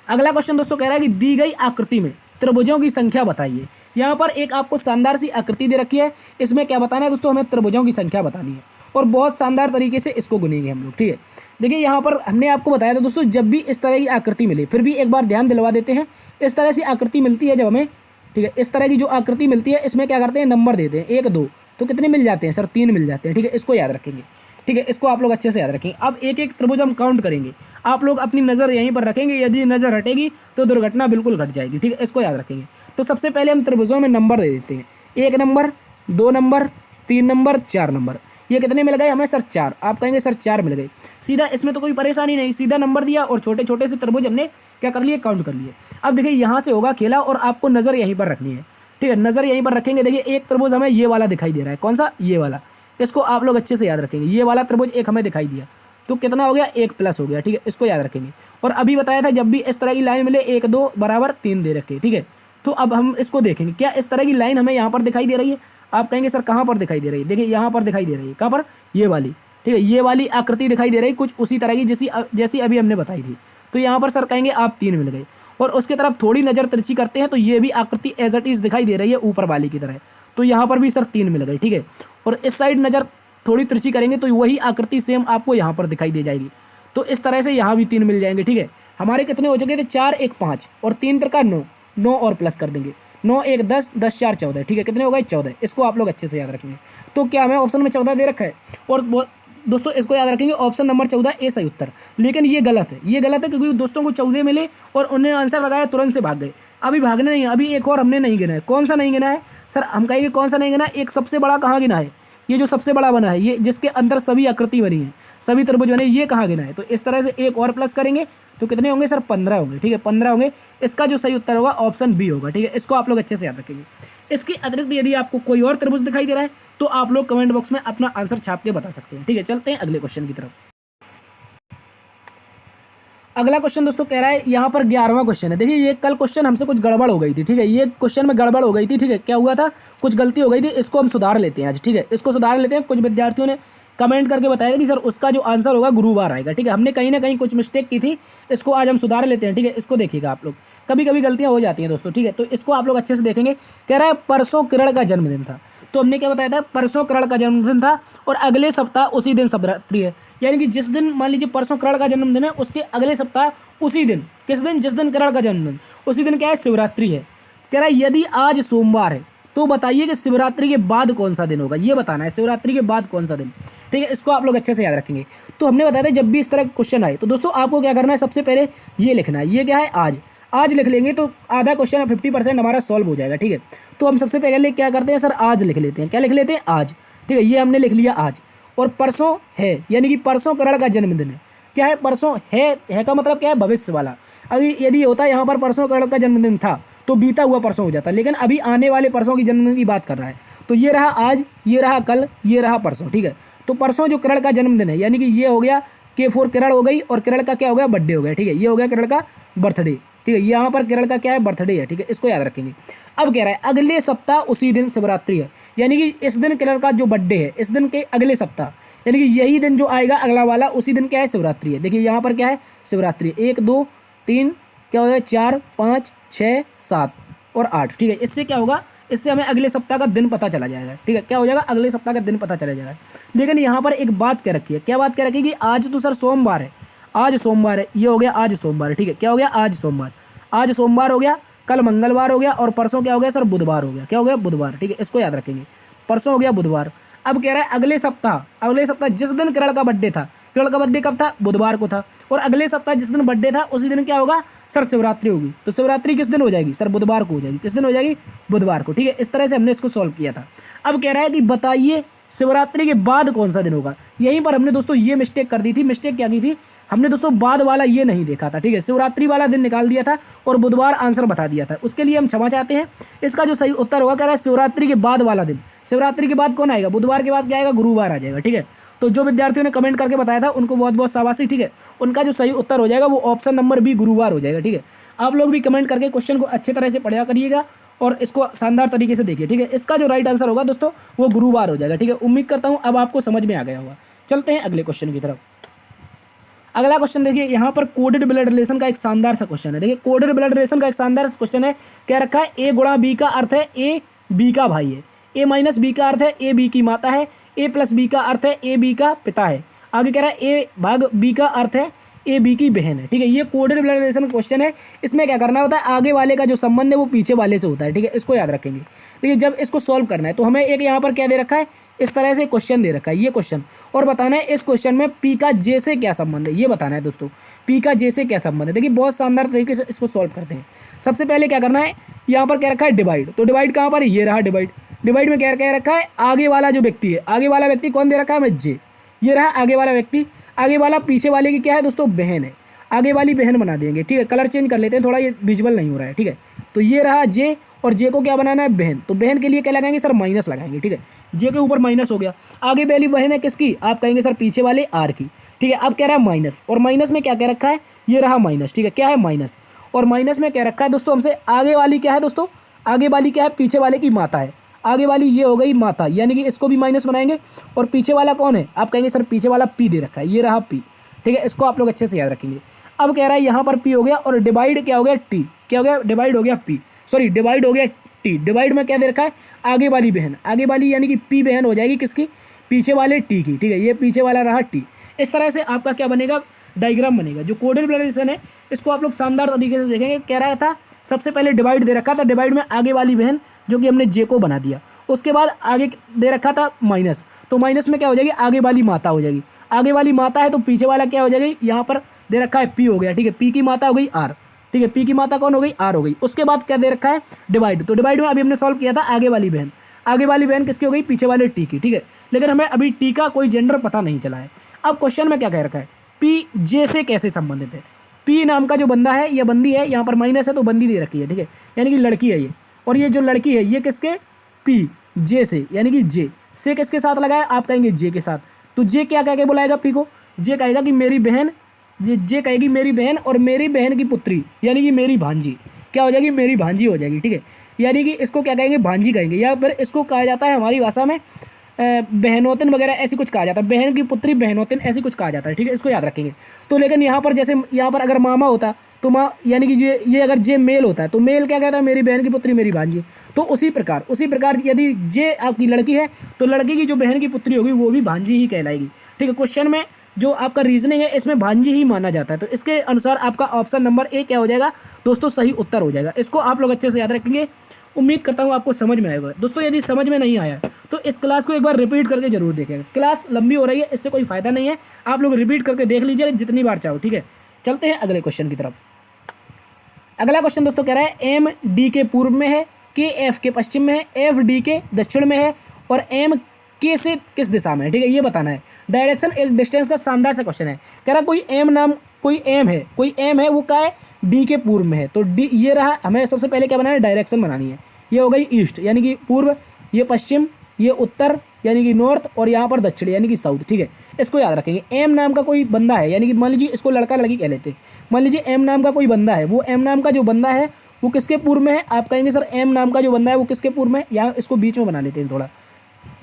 अगला क्वेश्चन दोस्तों कह रहा है कि दी गई आकृति में त्रिभुजों की संख्या बताइए। यहाँ पर एक आपको शानदार सी आकृति दे रखी है, इसमें क्या बताना है दोस्तों, हमें त्रिभुजों की संख्या बतानी है, और बहुत शानदार तरीके से इसको गुनेंगे हम लोग। ठीक है, देखिए यहाँ पर हमने आपको बताया था दोस्तों, जब भी इस तरह की आकृति मिले, फिर भी एक बार ध्यान दिलवा देते हैं, इस तरह से आकृति मिलती है जब हमें, ठीक है, इस तरह की जो आकृति मिलती है इसमें क्या करते हैं, नंबर देते हैं 1 2, तो कितने मिल जाते हैं सर, 3 मिल जाते हैं। ठीक है, इसको याद रखेंगे। ठीक है, इसको आप लोग अच्छे से याद रखेंगे। अब एक एक त्रिभुज हम काउंट करेंगे, आप लोग अपनी नज़र यहीं पर रखेंगे, यदि नज़र हटेगी तो दुर्घटना बिल्कुल घट जाएगी। ठीक है, इसको याद रखेंगे। तो सबसे पहले हम त्रिभुजों में नंबर दे देते हैं, 1 नंबर, 2 नंबर, 3 नंबर, 4 नंबर। ये कितने मिल गए हमें सर, 4। आप कहेंगे सर 4 मिल गए, सीधा, इसमें तो कोई परेशानी नहीं, सीधा नंबर दिया और छोटे छोटे से त्रिभुज हमने क्या कर लिए, काउंट कर लिए। अब देखिए यहाँ से होगा खेला, और आपको नज़र यहीं पर रखनी है। ठीक है, नज़र यहीं पर रखेंगे। देखिए एक त्रिभुज हमें ये वाला दिखाई दे रहा है, कौन सा, ये वाला, इसको आप लोग अच्छे से याद रखेंगे। ये वाला त्रिभुज एक हमें दिखाई दिया, तो कितना हो गया, 1 प्लस हो गया। ठीक है, इसको याद रखेंगे। और अभी बताया था जब भी इस तरह की लाइन मिले 1 2 बराबर 3 दे रखे। ठीक है, तो अब हम इसको देखेंगे, क्या इस तरह की लाइन हमें यहाँ पर दिखाई दे रही है, आप कहेंगे सर कहाँ पर दिखाई दे रही है, देखिए यहाँ पर दिखाई दे रही है, कहाँ पर, ये वाली। ठीक है, ये वाली आकृति दिखाई दे रही है कुछ उसी तरह की जैसी अभी हमने बताई थी। तो यहाँ पर सर कहेंगे आप 3 मिल गए। और उसके तरफ थोड़ी नज़र तिरछी करते हैं तो ये भी आकृति एज इट इज दिखाई दे रही है ऊपर वाली की तरह, तो यहाँ पर भी सर 3 मिल गए। ठीक है, और इस साइड नज़र थोड़ी तिरछी करेंगे तो वही आकृति सेम आपको यहाँ पर दिखाई दे जाएगी, तो इस तरह से यहाँ भी 3 मिल जाएंगे। ठीक है, हमारे कितने हो चुके थे, 4 1 5 और 3 3 9 और प्लस कर देंगे, 9 1 10, 10 4 14, ठीक है, कितने हो गए 14। इसको आप लोग अच्छे से याद रखेंगे। तो क्या हमें ऑप्शन में 14 दे रखा है, और दोस्तों इसको याद रखेंगे, ऑप्शन नंबर 14 ए सही उत्तर। लेकिन ये गलत है, ये गलत है, क्योंकि दोस्तों को 14 मिले और उन्होंने आंसर बताया, तुरंत से भाग गए। अभी भागने नहीं है, अभी एक और हमने नहीं गिना है। कौन सा नहीं गिना है सर? हम कहेंगे कौन सा नहीं गिना है? एक सबसे बड़ा कहाँ गिना है? ये जो सबसे बड़ा बना है, ये जिसके अंदर सभी आकृति बनी है, सभी त्रिभुज बने, ये कहाँ गिना है? तो इस तरह से एक और प्लस करेंगे तो कितने होंगे सर? 15 होंगे, ठीक है, 15 होंगे। इसका जो सही उत्तर होगा ऑप्शन बी होगा, ठीक है। इसको आप लोग अच्छे से याद रखेंगे। इसके अतिरिक्त यदि आपको कोई और त्रिभुज दिखाई दे रहा है तो आप लोग कमेंट बॉक्स में अपना आंसर छाप के बता सकते हैं, ठीक है। चलते हैं अगले क्वेश्चन की तरफ। अगला क्वेश्चन दोस्तों कह रहा है, यहाँ पर 11वां क्वेश्चन है। देखिए ये कल क्वेश्चन हमसे कुछ गड़बड़ हो गई थी, ठीक है, ये क्वेश्चन में गड़बड़ हो गई थी, ठीक है। क्या हुआ था? कुछ गलती हो गई थी, इसको हम सुधार लेते हैं आज, ठीक है। इसको सुधार लेते हैं। कुछ विद्यार्थियों ने कमेंट करके बताया कि सर उसका जो आंसर होगा गुरुवार आएगा, ठीक है। हमने कहीं ना कहीं कुछ मिस्टेक की थी, इसको आज हम सुधार लेते हैं, ठीक है। इसको देखिएगा आप लोग, कभी कभी गलतियाँ हो जाती हैं दोस्तों, ठीक है। तो इसको आप लोग अच्छे से देखेंगे। कह रहा है परसों किरण का जन्मदिन था, तो हमने क्या बताया था? परसों किरण का जन्मदिन था और अगले सप्ताह उसी दिन शिवरात्रि है। यानी कि जिस दिन मान लीजिए परसों किरण का जन्मदिन है, उसके अगले सप्ताह उसी दिन, किस दिन? जिस दिन किरण का जन्मदिन, उसी दिन क्या है? शिवरात्रि है। कह रहा है यदि आज सोमवार है तो बताइए कि शिवरात्रि के बाद कौन सा दिन होगा, ये बताना है, शिवरात्रि के बाद कौन सा दिन, ठीक है। इसको आप लोग अच्छे से याद रखेंगे। तो हमने बताया था जब भी इस तरह क्वेश्चन आए तो दोस्तों आपको क्या करना है? सबसे पहले ये लिखना है, ये क्या है? आज। आज लिख लेंगे तो आधा क्वेश्चन 50% हमारा सॉल्व हो जाएगा, ठीक है। तो हम सबसे पहले क्या करते हैं सर? आज लिख लेते हैं। क्या लिख लेते हैं? आज, ठीक है। ये हमने लिख लिया आज। और परसों है, यानी कि परसों किरण का जन्मदिन है। क्या है? परसों है का मतलब क्या है? भविष्य वाला। अभी यदि होता है यहाँ पर परसों किरण का जन्मदिन था तो बीता हुआ परसों हो जाता, लेकिन अभी आने वाले परसों की जन्मदिन की बात कर रहा है। तो ये रहा आज, ये रहा कल, ये रहा परसों, ठीक है। तो परसों जो किरण का जन्मदिन है, यानी कि ये हो गया K4 किरण हो गई, और किरण का क्या हो गया? बर्थडे हो गया, ठीक है। ये हो गया किरण का बर्थडे, ठीक है। यहाँ पर किरण का क्या है? बर्थडे है, ठीक है। इसको याद रखेंगे। अब कह रहा है अगले सप्ताह उसी दिन शिवरात्रि है, यानी कि इस दिन किरण का जो बर्थडे है, इस दिन के अगले सप्ताह, यानी कि यही दिन जो आएगा अगला वाला, उसी दिन क्या है? शिवरात्रि है। देखिए यहाँ पर क्या है? शिवरात्रि। 1 2 3 क्या हो गया? 4 5 6 7 और 8, ठीक है। इससे क्या होगा? इससे हमें अगले सप्ताह का दिन पता चला जाएगा, ठीक है। क्या हो जाएगा? अगले सप्ताह का दिन पता चला जाएगा। लेकिन यहाँ पर एक बात क्या रखी है? क्या बात क्या रखी कि आज तो सर सोमवार है, आज सोमवार है, ये हो गया आज सोमवार है, ठीक है। क्या हो गया? आज सोमवार। आज सोमवार हो गया, कल मंगलवार हो गया, और परसों क्या हो गया सर? बुधवार हो गया। क्या हो गया? बुधवार, ठीक है। इसको याद रखेंगे। परसों हो गया बुधवार। अब कह रहा है अगले सप्ताह जिस दिन किरण का बर्थडे था, किरण का बर्थडे कब था? बुधवार को था। और अगले सप्ताह जिस दिन बर्थडे था उसी दिन क्या होगा सर? शिवरात्रि होगी। तो शिवरात्रि किस दिन हो जाएगी सर? बुधवार को हो जाएगी। किस दिन हो जाएगी? बुधवार को, ठीक है। इस तरह से हमने इसको सॉल्व किया था। अब कह रहा है कि बताइए शिवरात्रि के बाद कौन सा दिन होगा। यहीं पर हमने दोस्तों ये मिस्टेक कर दी थी। मिस्टेक क्या की थी? हमने दोस्तों बाद वाला ये नहीं देखा था, ठीक है। शिवरात्रि वाला दिन निकाल दिया था और बुधवार आंसर बता दिया था। उसके लिए हम क्षमा चाहते हैं। इसका जो सही उत्तर होगा, कह रहा है शिवरात्रि के बाद वाला दिन। शिवरात्रि के बाद कौन आएगा? बुधवार के बाद क्या आएगा? गुरुवार आ जाएगा, ठीक है। तो जो विद्यार्थियों ने कमेंट करके बताया था उनको बहुत बहुत शाबाशी, ठीक है। उनका जो सही उत्तर हो जाएगा वो ऑप्शन नंबर बी गुरुवार हो जाएगा, ठीक है। आप लोग भी कमेंट करके क्वेश्चन को अच्छे तरह से पढ़ा करिएगा और इसको शानदार तरीके से देखिए, ठीक है। इसका जो राइट आंसर होगा दोस्तों वो गुरुवार हो जाएगा, ठीक है। उम्मीद करता हूँ अब आपको समझ में आ गया होगा। चलते हैं अगले क्वेश्चन की तरफ। अगला क्वेश्चन देखिए, यहाँ पर कोडेड ब्लड रिलेशन का एक शानदार सा क्वेश्चन है। देखिए कोडेड ब्लड रिलेशन का एक शानदार क्वेश्चन है। क्या रखा है? ए गुणा बी का अर्थ है ए बी का भाई है, ए माइनस बी का अर्थ है ए बी की माता है, ए प्लस बी का अर्थ है ए बी का पिता है। आगे कह रहा है ए भाग बी का अर्थ है ए बी की बहन है, ठीक है। ये कोडेड ब्लड रिलेशन क्वेश्चन है। इसमें क्या करना होता है? आगे वाले का जो संबंध है वो पीछे वाले से होता है, ठीक है। इसको याद रखेंगे। देखिए जब इसको सॉल्व करना है तो हमें एक यहाँ पर क्या दे रखा है? इस तरह से क्वेश्चन दे रखा है, ये क्वेश्चन, और बताना है इस क्वेश्चन में पी का जे से क्या संबंध है, ये बताना है दोस्तों। पी का जे से क्या संबंध है? देखिए बहुत शानदार तरीके से इसको सॉल्व करते हैं। सबसे पहले क्या करना है? यहाँ पर क्या रखा है? डिवाइड। तो डिवाइड कहाँ पर है? ये रहा डिवाइड। डिवाइड में क्या क्या रखा है? आगे वाला जो व्यक्ति है, आगे वाला व्यक्ति कौन दे रखा है? हमें जे। ये रहा आगे वाला व्यक्ति। आगे वाला पीछे वाले की क्या है दोस्तों? बहन है। आगे वाली बहन बना देंगे, ठीक है। कलर चेंज कर लेते हैं थोड़ा, ये विजुअल नहीं हो रहा है, ठीक है। तो ये रहा जे, और जे को क्या बनाना है? बहन। तो बहन के लिए क्या लगाएंगे सर? माइनस लगाएंगे, ठीक है। जे के ऊपर माइनस हो गया। आगे वाली बहन है किसकी? आप कहेंगे सर पीछे वाले आर की, ठीक है। अब कह रहा है माइनस, और माइनस में क्या क्या रखा है? ये रहा माइनस, ठीक है। क्या है? माइनस। और माइनस में क्या रखा है दोस्तों हमसे? आगे वाली क्या है दोस्तों? आगे वाली क्या है? पीछे वाले की माता है। आगे वाली ये हो गई माता, यानी कि इसको भी माइनस बनाएंगे। और पीछे वाला कौन है? आप कहेंगे सर पीछे वाला पी दे रखा है, ये रहा पी, ठीक है। इसको आप लोग अच्छे से याद रखेंगे। अब कह रहा है यहाँ पर पी हो गया, और डिवाइड क्या हो गया? टी। क्या हो गया? डिवाइड हो गया पी, सॉरी डिवाइड हो गया टी। डिवाइड में क्या दे रखा है? आगे वाली बहन। आगे वाली यानी कि पी बहन हो जाएगी किसकी? पीछे वाले टी की, ठीक है। ये पीछे वाला रहा टी। इस तरह से आपका क्या बनेगा? डायग्राम बनेगा। जो कोडेड ब्लड रिलेशन है इसको आप लोग शानदार तरीके से देखेंगे। कह रहा था सबसे पहले डिवाइड दे रखा था, डिवाइड में आगे वाली बहन जो कि हमने जे को बना दिया, उसके बाद आगे दे रखा था माइनस, तो माइनस में क्या हो जाएगी, आगे वाली माता हो जाएगी, आगे वाली माता है तो पीछे वाला क्या हो जाएगी, यहाँ पर दे रखा है पी हो गया, ठीक है, पी की माता हो गई आर, ठीक है, पी की माता कौन हो गई, आर हो गई। उसके बाद क्या दे रखा है, डिवाइड, तो डिवाइड में अभी हमने सॉल्व किया था आगे वाली बहन, आगे वाली बहन किसकी हो गई, पीछे वाले टी की, ठीक है, लेकिन हमें अभी टी का कोई जेंडर पता नहीं चला है। अब क्वेश्चन में क्या कह रखा है, पी जे से कैसे संबंधित है, पी नाम का जो बंदा है या बंदी है, यहाँ पर माइनस है तो बंदी दे रखी है, ठीक है, यानी कि लड़की है ये, और ये जो लड़की है ये किसके, पी जे से, यानी कि जे से किसके साथ लगा है, आप कहेंगे जे के साथ, तो जे क्या कह के बुलाएगा पी को, जे कहेगा कि मेरी बहन, जे कहेगी मेरी बहन, और मेरी बहन की पुत्री यानी कि मेरी भांजी क्या हो जाएगी, मेरी भांजी हो जाएगी, ठीक है, यानी कि इसको क्या कहेंगे, भांजी कहेंगे, या फिर इसको कहा जाता है हमारी भाषा में बहनोतिन वगैरह ऐसी कुछ कहा जाता है, बहन की पुत्री बहनोतिन ऐसी कुछ कहा जाता है, ठीक है, इसको याद रखेंगे। तो लेकिन यहाँ पर जैसे यहाँ पर अगर मामा होता तो माँ यानी कि ये अगर जे मेल होता है तो मेल क्या कहता है, मेरी बहन की पुत्री मेरी भांजी, तो उसी प्रकार यदि जे आपकी लड़की है तो लड़की की जो बहन की पुत्री होगी वो भी भांजी ही कहलाएगी, ठीक है। क्वेश्चन में जो आपका रीजनिंग है इसमें भांजी ही माना जाता है, तो इसके अनुसार आपका ऑप्शन नंबर ए क्या हो जाएगा दोस्तों, सही उत्तर हो जाएगा। इसको आप लोग अच्छे से याद रखेंगे, उम्मीद करता हूँ आपको समझ में आएगा। दोस्तों यदि समझ में नहीं आया तो इस क्लास को एक बार रिपीट करके जरूर देखेंगे, क्लास लंबी हो रही है, इससे कोई फायदा नहीं है, आप लोग रिपीट करके देख लीजिए जितनी बार चाहो, ठीक है। चलते हैं अगले क्वेश्चन की तरफ। अगला क्वेश्चन दोस्तों कह रहा है एम डी के पूर्व में है, के एफ के पश्चिम में है, एफ डी के दक्षिण में है, और एम के से किस दिशा में है, ठीक है, ये बताना है। डायरेक्शन एक डिस्टेंस का शानदार सा क्वेश्चन है, कह रहा कोई एम है वो क्या है, डी के पूर्व में है, तो डी ये रहा, हमें सबसे पहले क्या बनाना है, डायरेक्शन बनानी है, ये हो गई ईस्ट यानी कि पूर्व, ये पश्चिम, ये उत्तर यानी कि नॉर्थ, और यहाँ पर दक्षिण यानी कि साउथ, ठीक है, इसको याद रखेंगे। एम नाम का कोई बंदा है, यानी कि मान लीजिए इसको लड़का लड़की कह लेते हैं, मान लीजिए एम नाम का कोई बंदा है, वो एम नाम का जो बंदा है वो किसके पूर्व में है, आप कहेंगे सर एम नाम का जो बंदा है वो किसके पूर्व में है, यहाँ इसको बीच में बना लेते हैं थोड़ा,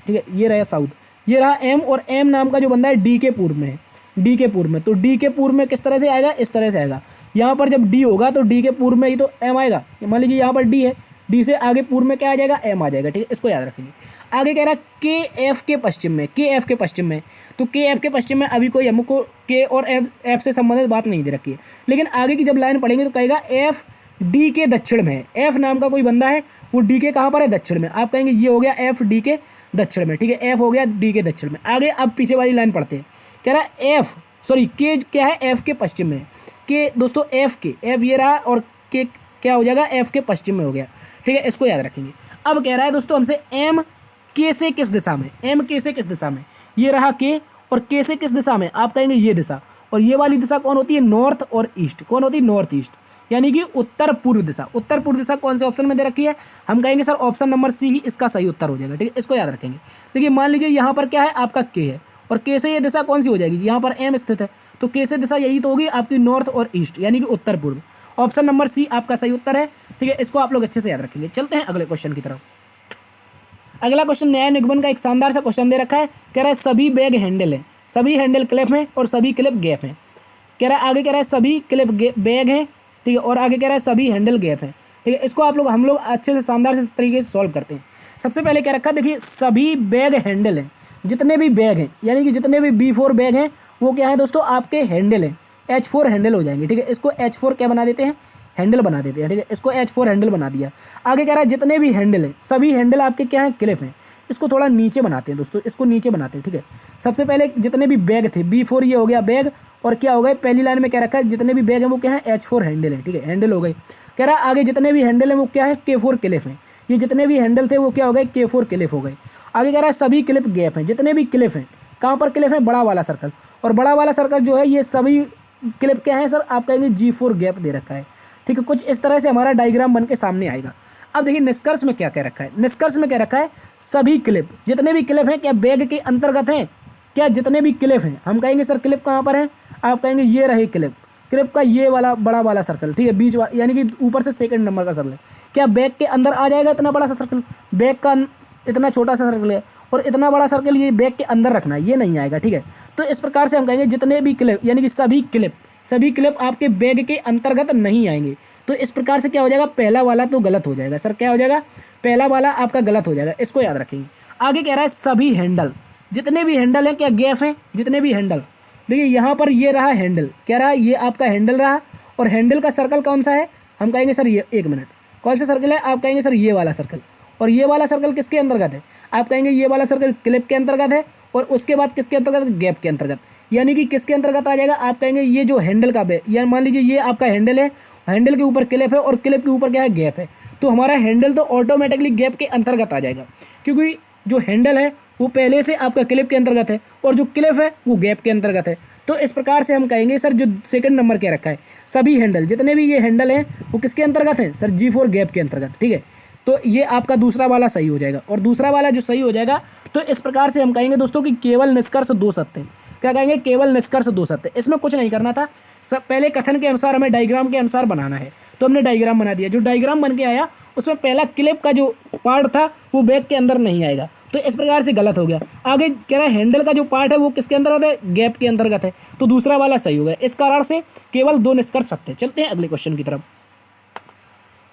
ठीक है, ये रहा साउथ, ये रहा एम, और एम नाम का जो बंदा है डी के पूर्व में है, डी के पूर्व में, तो डी के पूर्व में किस तरह से आएगा, इस तरह से आएगा, यहाँ पर जब डी होगा तो डी के पूर्व में ही तो एम आएगा, मान लीजिए यहाँ पर डी है, डी से आगे पूर्व में क्या आ जाएगा, एम आ जाएगा, ठीक है, इसको याद रखेंगे। आगे कह रहा है के एफ के पश्चिम में, के एफ के पश्चिम में, तो के एफ के पश्चिम में अभी कोई हमको के और एफ से संबंधित बात नहीं दे रखी है, लेकिन आगे की जब लाइन पढ़ेंगे तो कहेगा एफ डी के दक्षिण में है, एफ नाम का कोई बंदा है वो डी के कहाँ पर है, दक्षिण में, आप कहेंगे ये हो गया एफ डी के दक्षिण में, ठीक है, एफ हो गया डी के दक्षिण में। आगे अब पीछे वाली लाइन पढ़ते हैं, कह रहा है के क्या है, एफ के पश्चिम में, के दोस्तों एफ ये रहा, और के क्या हो जाएगा, एफ के पश्चिम में हो गया, ठीक है, इसको याद रखेंगे। अब कह रहा है दोस्तों हमसे एम के से किस दिशा में, एम के से किस दिशा में, ये रहा के, और के से किस दिशा में, आप कहेंगे ये दिशा, और ये वाली दिशा कौन होती है, नॉर्थ और ईस्ट, कौन होती है, नॉर्थ ईस्ट, यानी कि उत्तर पूर्व दिशा। उत्तर पूर्व दिशा कौन से ऑप्शन में दे रखी है, हम कहेंगे सर ऑप्शन नंबर सी ही इसका सही उत्तर हो जाएगा, ठीक है, इसको याद रखेंगे। देखिए मान लीजिए यहाँ पर क्या है, आपका के है, और के से ये दिशा कौन सी हो जाएगी, यहाँ पर एम स्थित है, तो के से दिशा यही तो होगी आपकी नॉर्थ और ईस्ट, यानी कि उत्तर पूर्व। ऑप्शन नंबर सी आपका सही उत्तर है, ठीक है, इसको आप लोग अच्छे से याद रखेंगे। चलते हैं अगले क्वेश्चन की तरफ। अगला क्वेश्चन न्याय निगमन का एक शानदार सा क्वेश्चन दे रखा है, कह रहा है सभी बैग हैंडल है, सभी हैंडल क्लिप हैं और सभी क्लिप गैप हैं, कह रहा है आगे कह रहा है सभी क्लिप बैग हैं, ठीक है, और आगे कह रहा है सभी हैंडल गैप हैं, ठीक है, इसको हम लोग अच्छे से शानदार से तरीके से सॉल्व करते हैं। सबसे पहले क्या रखा है, देखिए सभी बैग हैंडल हैं, जितने भी बैग हैं यानी कि जितने भी B4 बैग हैं वो क्या है दोस्तों, आपके हैंडल हैं, H4 हैंडल हो जाएंगे, ठीक है, इसको H4 क्या बना देते हैं, हैंडल बना देते हैं, ठीक है, इसको H4 हैंडल बना दिया। आगे कह रहा है जितने भी हैंडल हैं सभी हैंडल आपके क्या हैं, क्लिप हैं, इसको थोड़ा नीचे बनाते हैं दोस्तों, इसको नीचे बनाते हैं, ठीक है। सबसे पहले जितने भी बैग थे B4 ये हो गया बैग, और क्या हो गए, पहली लाइन में क्या रखा है, जितने भी बैग हैं वो क्या है, H4 हैंडल है, ठीक है, हैंडल हो गए। कह रहा है आगे जितने भी हैंडल हैं वो क्या है, K4 क्लिप हैं, ये जितने भी हैंडल थे वो क्या हो गए, K4 क्लिप हो गए। आगे कह रहा है सभी क्लिप गैप हैं, जितने भी क्लिप हैं, कहाँ पर क्लिप है, बड़ा वाला सर्कल, और बड़ा वाला सर्कल जो है ये सभी क्लिप क्या है सर, आप कहेंगे G4 गैप दे रखा है, ठीक है, कुछ इस तरह से हमारा डायग्राम बन के सामने आएगा। अब देखिए निष्कर्ष में क्या कह रखा है, निष्कर्ष में क्या रखा है, सभी क्लिप, जितने भी क्लिप हैं क्या बैग के अंतर्गत हैं, क्या जितने भी क्लिप हैं, हम कहेंगे सर क्लिप कहाँ पर है, आप कहेंगे ये रहे क्लिप, क्लिप का ये वाला बड़ा वाला सर्कल, ठीक है, बीच वाला यानी कि ऊपर से सेकंड नंबर का सर्कल है, क्या बैग के अंदर आ जाएगा इतना बड़ा सा सर्कल, बैग का इतना छोटा सा सर्कल है और इतना बड़ा सर्कल ये बैग के अंदर रखना है, ये नहीं आएगा, ठीक है। तो इस प्रकार से हम कहेंगे जितने भी क्लिप यानी कि सभी क्लिप आपके बैग के अंतर्गत नहीं आएंगे, तो इस प्रकार से क्या हो जाएगा, पहला वाला तो गलत हो जाएगा सर, क्या हो जाएगा, पहला वाला आपका गलत हो जाएगा, इसको याद रखेंगे। आगे कह रहा है सभी हैंडल, जितने भी हैंडल हैं क्या गैप हैं, जितने भी हैंडल, देखिए यहाँ पर ये रहा हैंडल, क्या रहा, ये आपका हैंडल रहा, और हैंडल का सर्कल कौन सा है, हम कहेंगे सर ये, एक मिनट, कौन सा सर्कल है? आप कहेंगे सर ये वाला सर्कल। और ये वाला सर्कल किसके अंतर्गत है? आप कहेंगे ये वाला सर्कल क्लिप के अंतर्गत है। और उसके बाद किसके अंतर्गत? गैप के अंतर्गत। यानी कि किसके अंतर्गत आ जाएगा? आप कहेंगे ये जो हैंडल का या मान लीजिए ये आपका हैंडल है, हैंडल के ऊपर क्लिप है और क्लिप के ऊपर क्या है? गैप है। तो हमारा हैंडल तो ऑटोमेटिकली गैप के अंतर्गत आ जाएगा, क्योंकि जो हैंडल है वो पहले से आपका क्लिप के अंतर्गत है और जो क्लिप है वो गैप के अंतर्गत है। तो इस प्रकार से हम कहेंगे सर जो सेकंड नंबर क्या रखा है, सभी हैंडल, जितने भी ये हैंडल हैं वो किसके अंतर्गत हैं? सर G4 गैप के अंतर्गत। ठीक है, तो ये आपका दूसरा वाला सही हो जाएगा। और दूसरा वाला जो सही हो जाएगा, तो इस प्रकार से हम कहेंगे दोस्तों कि केवल निष्कर्ष दो सत्य। क्या कहेंगे? केवल निष्कर्ष दो सत्य। इसमें कुछ नहीं करना था, सब पहले कथन के अनुसार हमें डायग्राम के अनुसार बनाना है, तो हमने डायग्राम बना दिया। जो डायग्राम बन के आया उसमें पहला क्लिप का जो पार्ट था वो बैग के अंदर नहीं आएगा, तो इस प्रकार से गलत हो गया। आगे कह रहा है हैंडल का जो पार्ट है वो किसके अंतर्गत है? गैप के अंतर्गत है, तो दूसरा वाला सही हो गया। इस कारण से केवल दो निष्कर्ष सत्य। चलते हैं अगले क्वेश्चन की तरफ।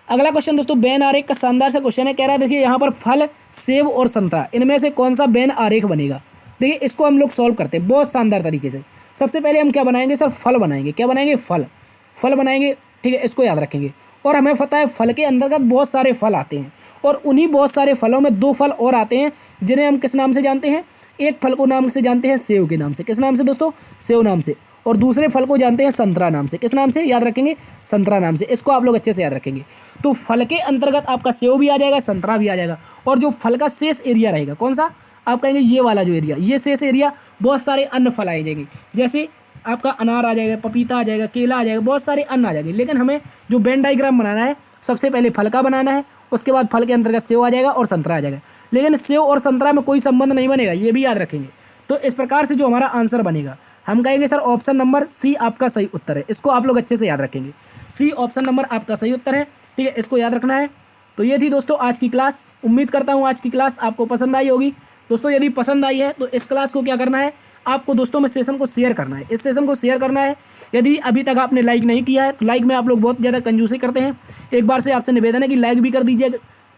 अगला क्वेश्चन दोस्तों बेन आरेख का शानदार सा क्वेश्चन है। कह रहा है देखिए यहाँ पर फल, सेब और संतरा, इनमें से कौन सा बेन आरेख बनेगा? देखिए इसको हम लोग सॉल्व करते हैं बहुत शानदार तरीके से। सबसे पहले हम क्या बनाएंगे सर? फल बनाएंगे। क्या बनाएंगे? फल बनाएंगे। ठीक है, इसको याद रखेंगे। और हमें पता है फल के अंतर्गत बहुत सारे फल आते हैं, और उन्हीं बहुत सारे फलों में दो फल और आते हैं जिन्हें हम किस नाम से जानते हैं? एक फल को नाम से जानते हैं सेव के नाम से। किस नाम से दोस्तों? सेव नाम से। और दूसरे फल को जानते हैं संतरा नाम से। किस नाम से? याद रखेंगे, संतरा नाम से। इसको आप लोग अच्छे से याद रखेंगे। तो फल के अंतर्गत आपका सेव भी आ जाएगा, संतरा भी आ जाएगा। और जो फल का शेष एरिया रहेगा कौन सा? आप कहेंगे ये वाला जो एरिया, ये शेष एरिया, बहुत सारे अन्य फल आए जाएंगे। जैसे आपका अनार आ जाएगा, पपीता आ जाएगा, केला आ जाएगा, बहुत सारे अन्न आ जाएंगे। लेकिन हमें जो वेन डायग्राम बनाना है, सबसे पहले फल का बनाना है, उसके बाद फल के अंतर्गत सेव आ जाएगा और संतरा आ जाएगा। लेकिन सेव और संतरा में कोई संबंध नहीं बनेगा, ये भी याद रखेंगे। तो इस प्रकार से जो हमारा आंसर बनेगा, हम कहेंगे सर ऑप्शन नंबर सी आपका सही उत्तर है। इसको आप लोग अच्छे से याद रखेंगे, सी ऑप्शन नंबर आपका सही उत्तर है। ठीक है, इसको याद रखना है। तो ये थी दोस्तों आज की क्लास। उम्मीद करता हूँ आज की क्लास आपको पसंद आई होगी। दोस्तों यदि पसंद आई है तो इस क्लास को क्या करना है? आपको दोस्तों में सेशन को शेयर करना है, इस सेशन को शेयर करना है। यदि अभी तक आपने लाइक नहीं किया है तो लाइक में आप लोग बहुत ज़्यादा कंजूसी करते हैं, एक बार से आपसे निवेदन है कि लाइक भी कर दीजिए।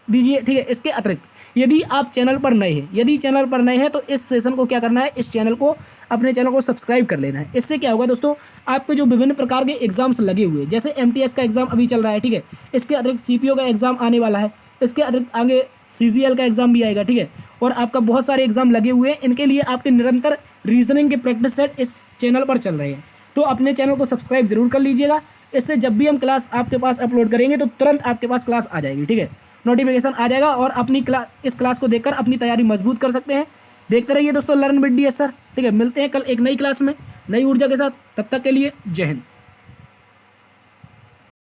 ठीक है, इसके अतिरिक्त यदि आप चैनल पर नए हैं, तो इस सेशन को क्या करना है? इस चैनल को, अपने चैनल को सब्सक्राइब कर लेना है। इससे क्या होगा दोस्तों, आपके जो विभिन्न प्रकार के एग्जाम्स लगे हुए, जैसे MTS का एग्जाम अभी चल रहा है, ठीक है, इसके अतिरिक्त CPO का एग्जाम आने वाला है, इसके अतिरिक्त आगे CGL का एग्जाम भी आएगा। ठीक है, और आपका बहुत सारे एग्जाम लगे हुए हैं, इनके लिए आपके निरंतर रीजनिंग के प्रैक्टिस सेट इस चैनल पर चल रहे हैं। तो अपने चैनल को सब्सक्राइब जरूर कर लीजिएगा। इससे जब भी हम क्लास आपके पास अपलोड करेंगे तो तुरंत आपके पास क्लास आ जाएगी। ठीक है, नोटिफिकेशन आ जाएगा और अपनी इस क्लास को देखकर अपनी तैयारी मजबूत कर सकते हैं। देखते रहिए दोस्तों लर्न विद DS सर। ठीक है, मिलते हैं कल एक नई क्लास में नई ऊर्जा के साथ। तब तक के लिए जय हिंद।